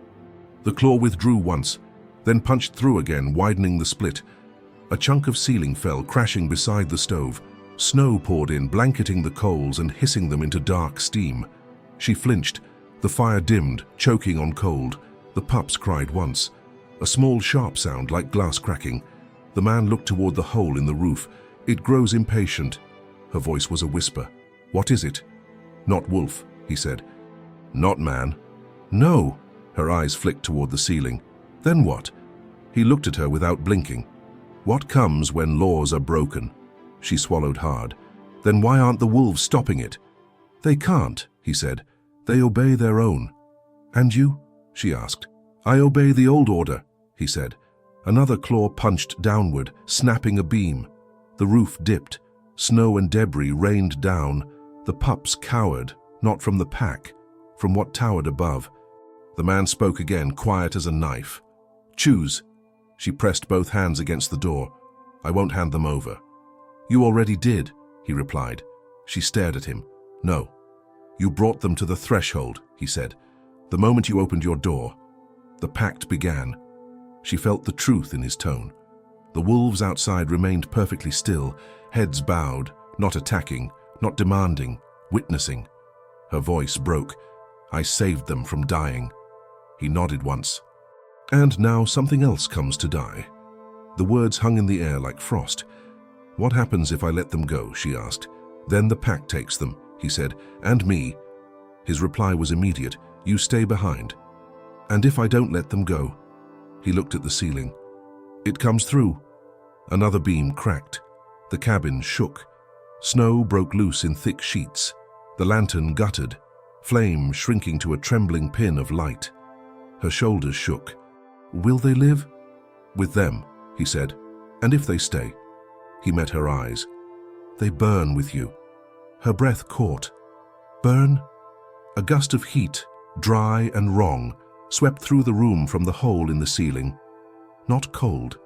The claw withdrew once, then punched through again, widening the split. A chunk of ceiling fell, crashing beside the stove. Snow poured in, blanketing the coals and hissing them into dark steam. She flinched. The fire dimmed, choking on cold. The pups cried once. A small, sharp sound like glass cracking. The man looked toward the hole in the roof. "It grows impatient." Her voice was a whisper. "What is it?" "Not wolf," he said. "Not man." "No." Her eyes flicked toward the ceiling. "Then what?" He looked at her without blinking. "What comes when laws are broken?" She swallowed hard. "Then why aren't the wolves stopping it?" "They can't," he said. "They obey their own." "And you?" she asked. "I obey the old order," he said. Another claw punched downward, snapping a beam. The roof dipped. Snow and debris rained down. The pups cowered, not from the pack, from what towered above. The man spoke again, quiet as a knife. "Choose." She pressed both hands against the door. "I won't hand them over." "You already did," he replied. She stared at him. "No." "You brought them to the threshold," he said. "The moment you opened your door." The pact began. She felt the truth in his tone. The wolves outside remained perfectly still, heads bowed, not attacking, not demanding, witnessing. Her voice broke. "I saved them from dying." He nodded once. "And now something else comes to die." The words hung in the air like frost. "What happens if I let them go?" she asked. "Then the pack takes them," he said, "and me." His reply was immediate. "You stay behind." "And if I don't let them go?" He looked at the ceiling. "It comes through." Another beam cracked. The cabin shook. Snow broke loose in thick sheets. The lantern guttered, flame shrinking to a trembling pin of light. Her shoulders shook. Will they live? With them, he said. And if they stay? He met her eyes. They burn with you. Her breath caught. Burn? A gust of heat, dry and wrong, swept through the room from the hole in the ceiling. Not cold.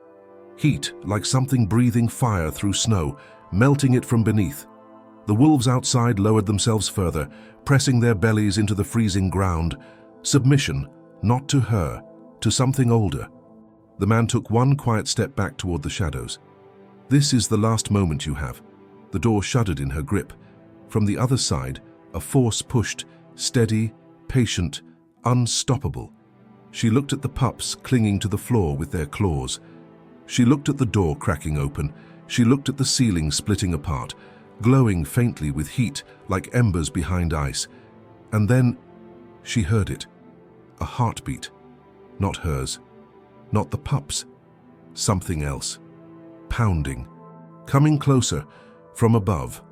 Heat, like something breathing fire through snow, melting it from beneath. The wolves outside lowered themselves further, pressing their bellies into the freezing ground. Submission, not to her, to something older. The man took one quiet step back toward the shadows. This is the last moment you have. The door shuddered in her grip. From the other side, a force pushed, steady, patient, unstoppable. She looked at the pups clinging to the floor with their claws. She looked at the door cracking open. She looked at the ceiling splitting apart, glowing faintly with heat like embers behind ice. And then she heard it. A heartbeat. Not hers. Not the pups. Something else. Pounding. Coming closer. From above.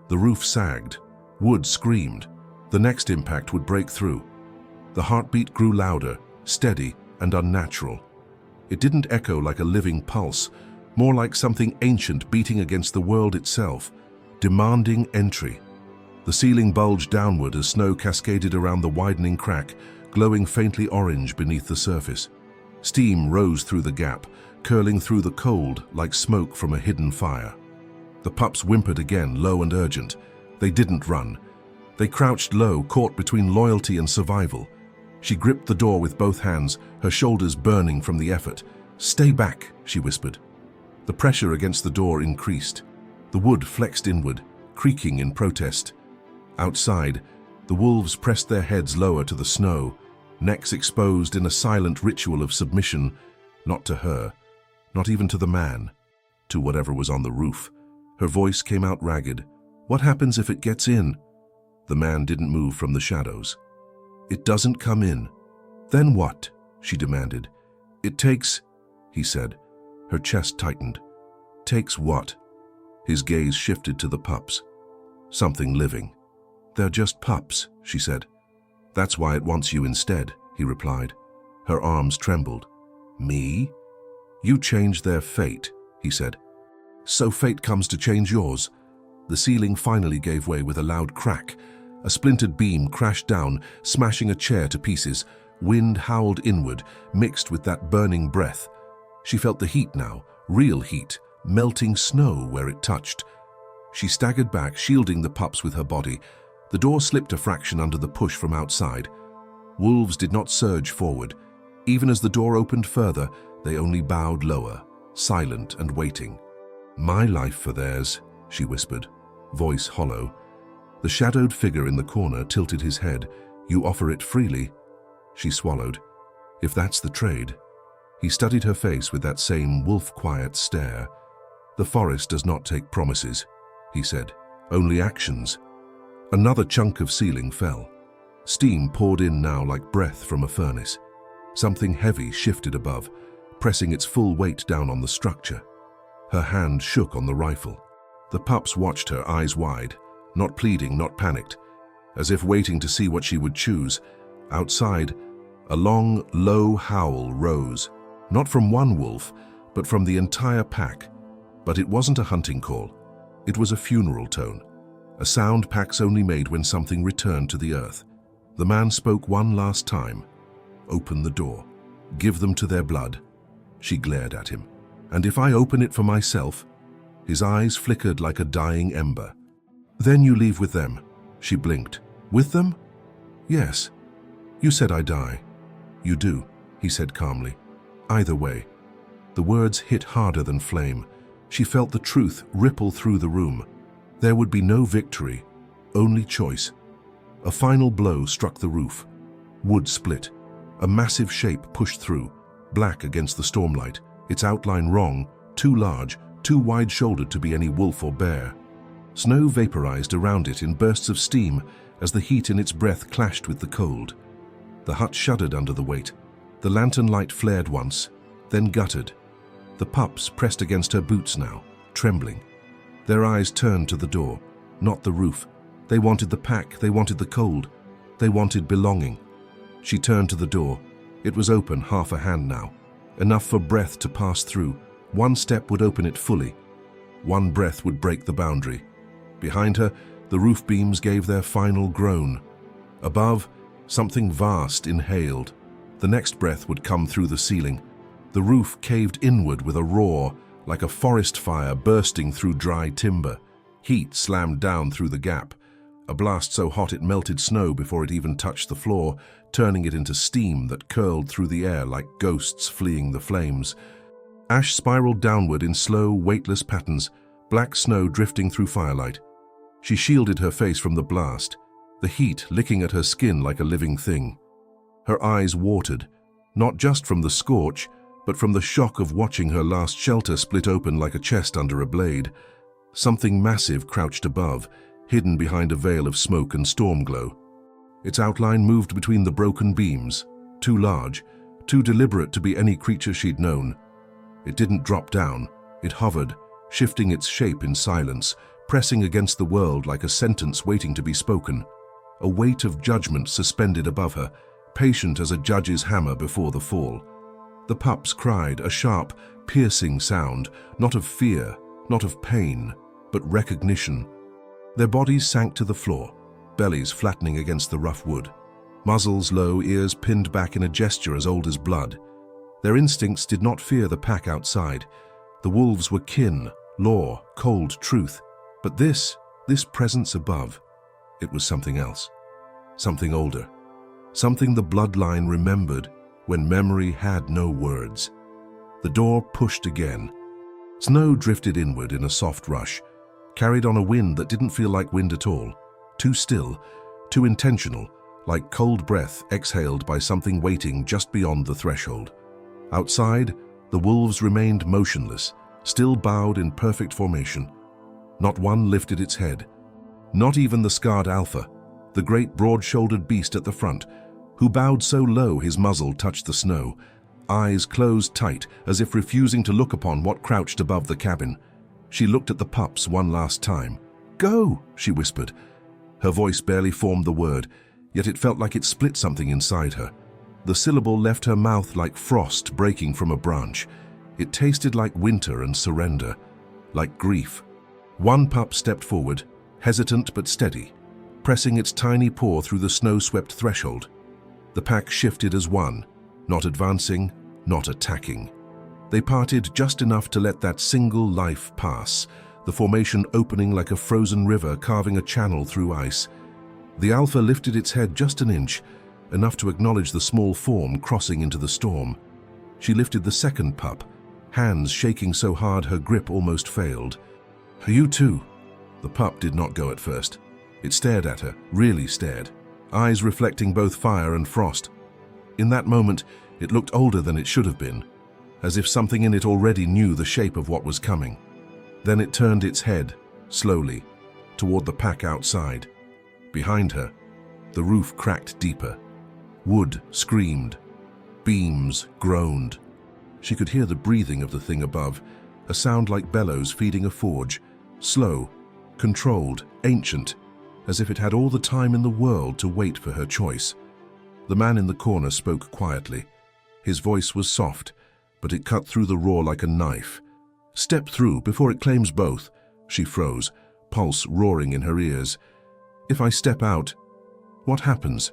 The roof sagged. Wood screamed. The next impact would break through. The heartbeat grew louder, steady, and unnatural. It didn't echo like a living pulse, more like something ancient beating against the world itself, demanding entry. The ceiling bulged downward as snow cascaded around the widening crack, glowing faintly orange beneath the surface. Steam rose through the gap, curling through the cold like smoke from a hidden fire. The pups whimpered again, low and urgent. They didn't run. They crouched low, caught between loyalty and survival. She gripped the door with both hands, her shoulders burning from the effort. "Stay back," she whispered. The pressure against the door increased. The wood flexed inward, creaking in protest. Outside, the wolves pressed their heads lower to the snow, necks exposed in a silent ritual of submission, not to her, not even to the man, to whatever was on the roof. Her voice came out ragged. "What happens if it gets in?" The man didn't move from the shadows. "It doesn't come in." "Then what?" she demanded. "It takes," he said. Her chest tightened. "Takes what?" His gaze shifted to the pups. "Something living." "They're just pups," she said. "That's why it wants you instead," he replied. Her arms trembled. "Me?" "You changed their fate," he said. "So fate comes to change yours." The ceiling finally gave way with a loud crack. A splintered beam crashed down, smashing a chair to pieces. Wind howled inward, mixed with that burning breath. She felt the heat now, real heat, melting snow where it touched. She staggered back, shielding the pups with her body. The door slipped a fraction under the push from outside. Wolves did not surge forward. Even as the door opened further, they only bowed lower, silent and waiting. "My life for theirs," she whispered, voice hollow. The shadowed figure in the corner tilted his head. "You offer it freely." She swallowed. "If that's the trade." He studied her face with that same wolf-quiet stare. "The forest does not take promises," he said, "only actions." Another chunk of ceiling fell. Steam poured in now like breath from a furnace. Something heavy shifted above, pressing its full weight down on the structure. Her hand shook on the rifle. The pups watched her, eyes wide, not pleading, not panicked, as if waiting to see what she would choose. Outside, a long, low howl rose, not from one wolf, but from the entire pack. But it wasn't a hunting call. It was a funeral tone, a sound packs only made when something returned to the earth. The man spoke one last time. "Open the door. Give them to their blood." She glared at him. "And if I open it for myself?" His eyes flickered like a dying ember. "Then you leave with them." She blinked. "With them?" "Yes. You said I die." "You do," he said calmly. "Either way." The words hit harder than flame. She felt the truth ripple through the room. There would be no victory, only choice. A final blow struck the roof. Wood split. A massive shape pushed through, black against the stormlight, its outline wrong, too large, too wide-shouldered to be any wolf or bear. Snow vaporized around it in bursts of steam as the heat in its breath clashed with the cold. The hut shuddered under the weight. The lantern light flared once, then guttered. The pups pressed against her boots now, trembling. Their eyes turned to the door, not the roof. They wanted the pack, they wanted the cold, they wanted belonging. She turned to the door. It was open half a hand now, enough for breath to pass through. One step would open it fully. One breath would break the boundary. Behind her, the roof beams gave their final groan. Above, something vast inhaled. The next breath would come through the ceiling. The roof caved inward with a roar, like a forest fire bursting through dry timber. Heat slammed down through the gap, a blast so hot it melted snow before it even touched the floor, turning it into steam that curled through the air like ghosts fleeing the flames. Ash spiraled downward in slow, weightless patterns, black snow drifting through firelight. She shielded her face from the blast, the heat licking at her skin like a living thing. Her eyes watered, not just from the scorch, but from the shock of watching her last shelter split open like a chest under a blade. Something massive crouched above, hidden behind a veil of smoke and storm glow. Its outline moved between the broken beams, too large, too deliberate to be any creature she'd known. It didn't drop down, it hovered, shifting its shape in silence, pressing against the world like a sentence waiting to be spoken. A weight of judgment suspended above her, patient as a judge's hammer before the fall. The pups cried, a sharp, piercing sound, not of fear, not of pain, but recognition. Their bodies sank to the floor, bellies flattening against the rough wood. Muzzles low, ears pinned back in a gesture as old as blood. Their instincts did not fear the pack outside. The wolves were kin, law, cold truth. But this presence above, it was something else. Something older. Something the bloodline remembered when memory had no words. The door pushed again. Snow drifted inward in a soft rush, carried on a wind that didn't feel like wind at all. Too still, too intentional, like cold breath exhaled by something waiting just beyond the threshold. Outside, the wolves remained motionless, still bowed in perfect formation. Not one lifted its head. Not even the scarred alpha, the great broad-shouldered beast at the front, who bowed so low his muzzle touched the snow, eyes closed tight as if refusing to look upon what crouched above the cabin. She looked at the pups one last time. "Go," she whispered. Her voice barely formed the word, yet it felt like it split something inside her. The syllable left her mouth like frost breaking from a branch. It tasted like winter and surrender, like grief. One pup stepped forward, hesitant but steady, pressing its tiny paw through the snow-swept threshold. The pack shifted as one, not advancing, not attacking. They parted just enough to let that single life pass, the formation opening like a frozen river carving a channel through ice. The alpha lifted its head just an inch, enough to acknowledge the small form crossing into the storm. She lifted the second pup, hands shaking so hard her grip almost failed. "You too?" The pup did not go at first. It stared at her, really stared, eyes reflecting both fire and frost. In that moment, it looked older than it should have been, as if something in it already knew the shape of what was coming. Then it turned its head, slowly, toward the pack outside. Behind her, the roof cracked deeper. Wood screamed. Beams groaned. She could hear the breathing of the thing above, a sound like bellows feeding a forge, slow, controlled, ancient, as if it had all the time in the world to wait for her choice. The man in the corner spoke quietly. His voice was soft, but it cut through the roar like a knife. "Step through before it claims both." She froze, pulse roaring in her ears. "If I step out, what happens?"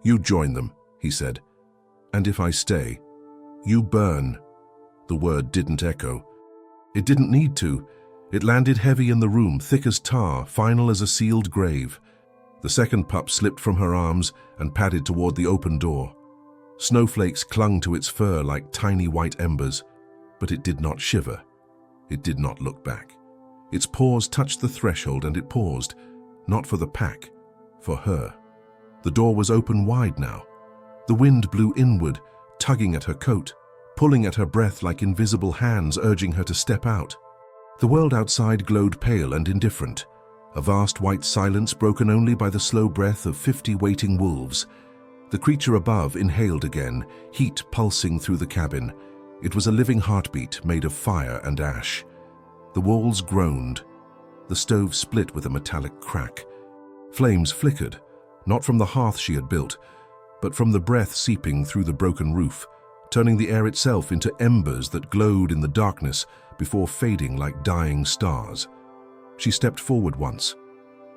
"You join them," he said. "And if I stay, you burn." The word didn't echo. It didn't need to. It landed heavy in the room, thick as tar, final as a sealed grave. The second pup slipped from her arms and padded toward the open door. Snowflakes clung to its fur like tiny white embers, but it did not shiver. It did not look back. Its paws touched the threshold and it paused, not for the pack, for her. The door was open wide now. The wind blew inward, tugging at her coat, pulling at her breath like invisible hands urging her to step out. The world outside glowed pale and indifferent, a vast white silence broken only by the slow breath of 50 waiting wolves. The creature above inhaled again, heat pulsing through the cabin. It was a living heartbeat made of fire and ash. The walls groaned. The stove split with a metallic crack. Flames flickered, not from the hearth she had built, but from the breath seeping through the broken roof, turning the air itself into embers that glowed in the darkness before fading like dying stars. She stepped forward once.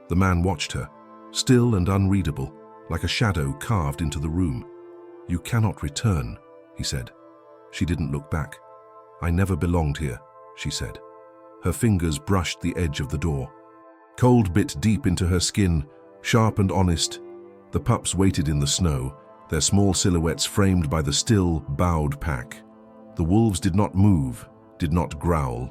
The man watched her, still and unreadable, like a shadow carved into the room. "You cannot return," he said. She didn't look back. "I never belonged here," she said. Her fingers brushed the edge of the door. Cold bit deep into her skin, sharp and honest. The pups waited in the snow, their small silhouettes framed by the still, bowed pack. The wolves did not move, did not growl.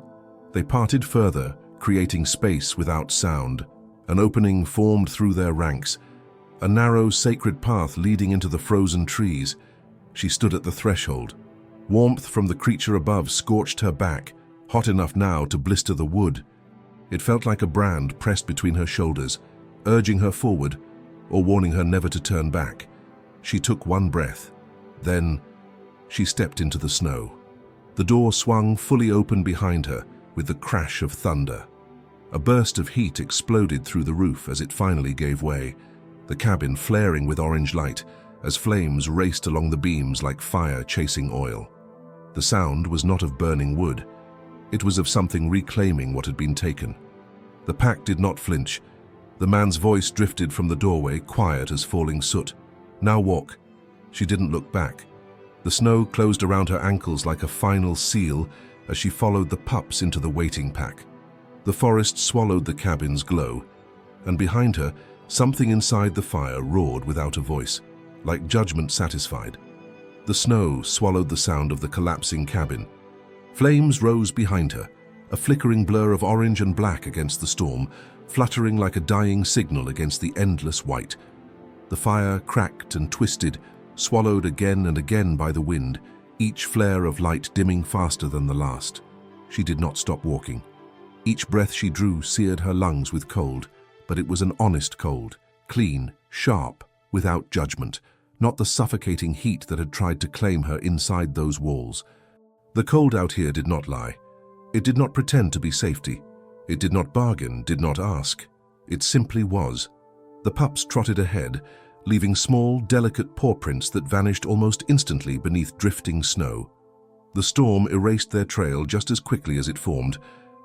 They parted further, creating space without sound. An opening formed through their ranks, a narrow, sacred path leading into the frozen trees. She stood at the threshold. Warmth from the creature above scorched her back, hot enough now to blister the wood. It felt like a brand pressed between her shoulders, urging her forward or warning her never to turn back. She took one breath. Then she stepped into the snow. The door swung fully open behind her with the crash of thunder. A burst of heat exploded through the roof as it finally gave way, the cabin flaring with orange light as flames raced along the beams like fire chasing oil. The sound was not of burning wood. It was of something reclaiming what had been taken. The pack did not flinch. The man's voice drifted from the doorway, quiet as falling soot. "Now walk." She didn't look back. The snow closed around her ankles like a final seal as she followed the pups into the waiting pack. The forest swallowed the cabin's glow, and behind her, something inside the fire roared without a voice, like judgment satisfied. The snow swallowed the sound of the collapsing cabin. Flames rose behind her, a flickering blur of orange and black against the storm, fluttering like a dying signal against the endless white. The fire cracked and twisted, swallowed again and again by the wind, each flare of light dimming faster than the last. She did not stop walking. Each breath she drew seared her lungs with cold, but it was an honest cold, clean, sharp, without judgment, not the suffocating heat that had tried to claim her inside those walls. The cold out here did not lie. It did not pretend to be safety. It did not bargain, did not ask. It simply was. The pups trotted ahead, leaving small, delicate paw prints that vanished almost instantly beneath drifting snow. The storm erased their trail just as quickly as it formed,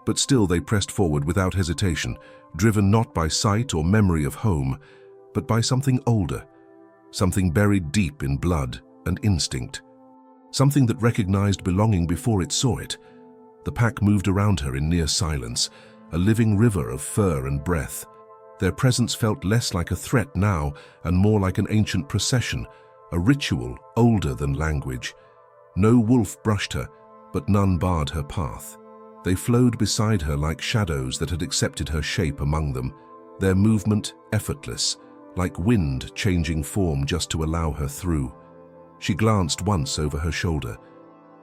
but still they pressed forward without hesitation, driven not by sight or memory of home, but by something older, something buried deep in blood and instinct, something that recognized belonging before it saw it. The pack moved around her in near silence, a living river of fur and breath. Their presence felt less like a threat now and more like an ancient procession, a ritual older than language. No wolf brushed her, but none barred her path. They flowed beside her like shadows that had accepted her shape among them, their movement effortless, like wind changing form just to allow her through. She glanced once over her shoulder.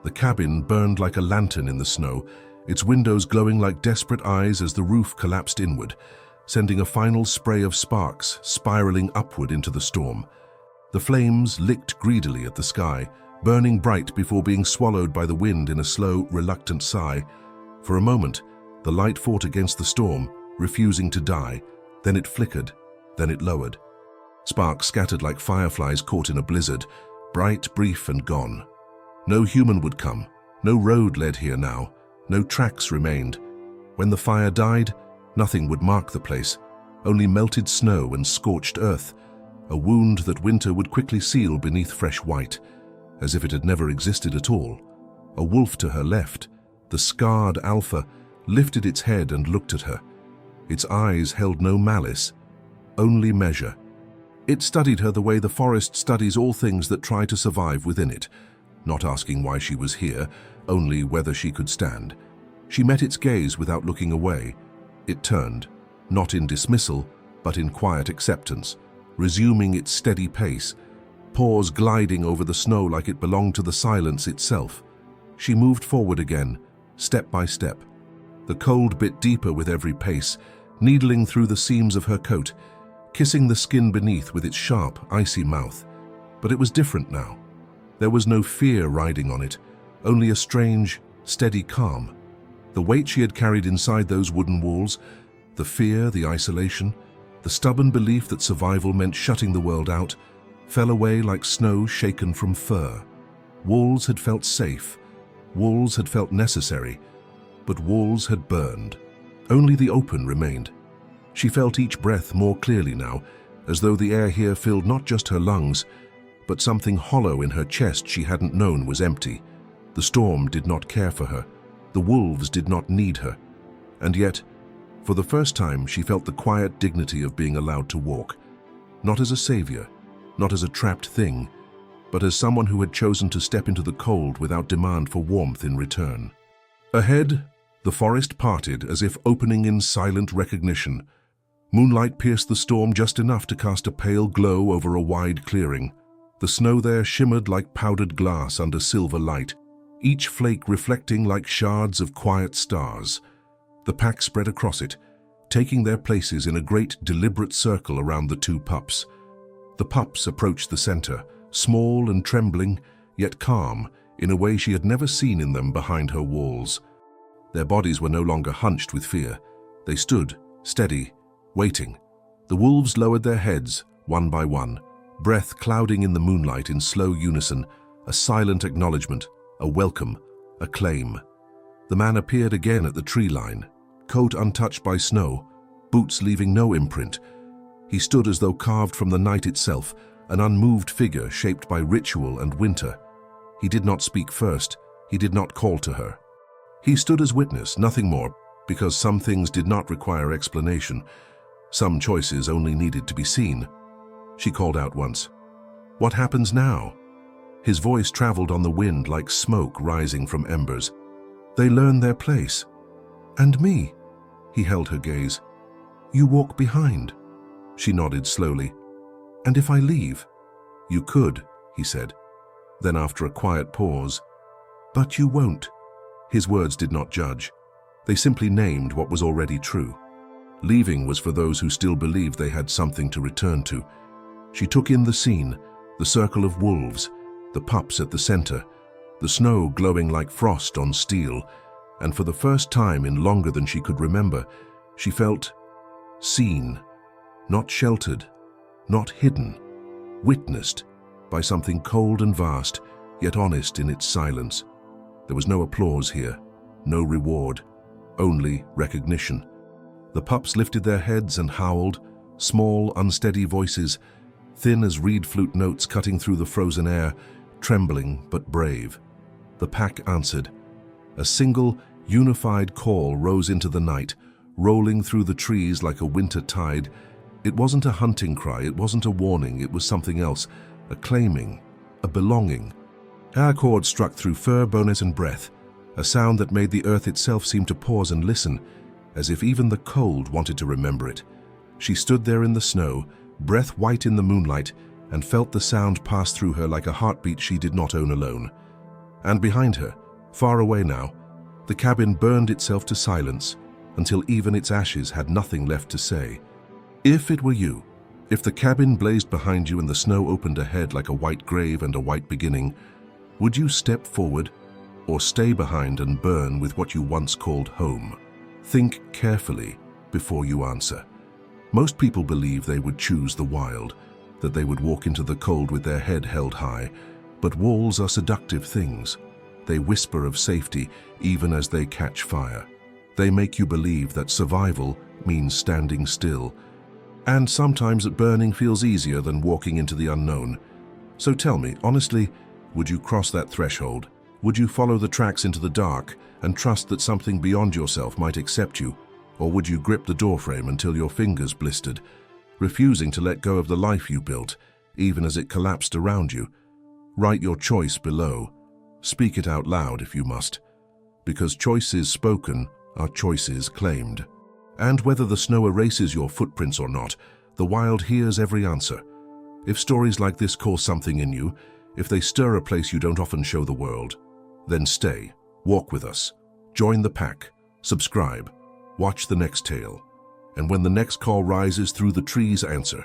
The cabin burned like a lantern in the snow, its windows glowing like desperate eyes as the roof collapsed inward, sending a final spray of sparks spiraling upward into the storm. The flames licked greedily at the sky, burning bright before being swallowed by the wind in a slow, reluctant sigh. For a moment, the light fought against the storm, refusing to die. Then it flickered, then it lowered. Sparks scattered like fireflies caught in a blizzard, bright, brief, and gone. No human would come. No road led here now. No tracks remained. When the fire died, nothing would mark the place, only melted snow and scorched earth, a wound that winter would quickly seal beneath fresh white, as if it had never existed at all. A wolf to her left, the scarred alpha, lifted its head and looked at her. Its eyes held no malice, only measure. It studied her the way the forest studies all things that try to survive within it, not asking why she was here, only whether she could stand. She met its gaze without looking away. It turned, not in dismissal, but in quiet acceptance, resuming its steady pace, paws gliding over the snow like it belonged to the silence itself. She moved forward again, step by step. The cold bit deeper with every pace, needling through the seams of her coat, kissing the skin beneath with its sharp, icy mouth. But it was different now. There was no fear riding on it, only a strange, steady calm. The weight she had carried inside those wooden walls, the fear, the isolation, the stubborn belief that survival meant shutting the world out, fell away like snow shaken from fur. Walls had felt safe, walls had felt necessary, but walls had burned. Only the open remained. She felt each breath more clearly now, as though the air here filled not just her lungs, but something hollow in her chest she hadn't known was empty. The storm did not care for her. The wolves did not need her. And yet, for the first time, she felt the quiet dignity of being allowed to walk. Not as a savior, not as a trapped thing, but as someone who had chosen to step into the cold without demand for warmth in return. Ahead, the forest parted as if opening in silent recognition. Moonlight pierced the storm just enough to cast a pale glow over a wide clearing. The snow there shimmered like powdered glass under silver light, each flake reflecting like shards of quiet stars. The pack spread across it, taking their places in a great, deliberate circle around the two pups. The pups approached the center, small and trembling, yet calm, in a way she had never seen in them behind her walls. Their bodies were no longer hunched with fear. They stood, steady, waiting. The wolves lowered their heads, one by one, breath clouding in the moonlight in slow unison, a silent acknowledgement, a welcome, a claim. The man appeared again at the tree line, coat untouched by snow, boots leaving no imprint. He stood as though carved from the night itself, an unmoved figure shaped by ritual and winter. He did not speak first, he did not call to her. He stood as witness, nothing more, because some things did not require explanation. Some choices only needed to be seen. She called out once, "What happens now?" His voice traveled on the wind like smoke rising from embers. "They learn their place. And me." He held her gaze. "You walk behind." She nodded slowly. "And if I leave?" "You could," he said. Then after a quiet pause, "But you won't." His words did not judge. They simply named what was already true. Leaving was for those who still believed they had something to return to. She took in the scene, the circle of wolves, the pups at the center, the snow glowing like frost on steel, and for the first time in longer than she could remember, she felt seen, not sheltered, not hidden, witnessed by something cold and vast, yet honest in its silence. There was no applause here, no reward, only recognition. The pups lifted their heads and howled, small, unsteady voices, thin as reed flute notes cutting through the frozen air, trembling but brave. The pack answered. A single, unified call rose into the night, rolling through the trees like a winter tide. It wasn't a hunting cry, it wasn't a warning, it was something else, a claiming, a belonging. Our chord struck through fur, bones and breath, a sound that made the earth itself seem to pause and listen, as if even the cold wanted to remember it. She stood there in the snow, breath white in the moonlight, and felt the sound pass through her like a heartbeat she did not own alone. And behind her, far away now, the cabin burned itself to silence until even its ashes had nothing left to say. If it were you, if the cabin blazed behind you and the snow opened ahead like a white grave and a white beginning, would you step forward or stay behind and burn with what you once called home? Think carefully before you answer. Most people believe they would choose the wild, that they would walk into the cold with their head held high, but walls are seductive things. They whisper of safety even as they catch fire. They make you believe that survival means standing still, and sometimes that burning feels easier than walking into the unknown. So tell me, honestly, would you cross that threshold? Would you follow the tracks into the dark and trust that something beyond yourself might accept you? Or would you grip the doorframe until your fingers blistered, refusing to let go of the life you built, even as it collapsed around you? Write your choice below. Speak it out loud if you must. Because choices spoken are choices claimed. And whether the snow erases your footprints or not, the wild hears every answer. If stories like this cause something in you, if they stir a place you don't often show the world, then stay, walk with us, join the pack, subscribe, watch the next tale, and when the next call rises through the trees, answer.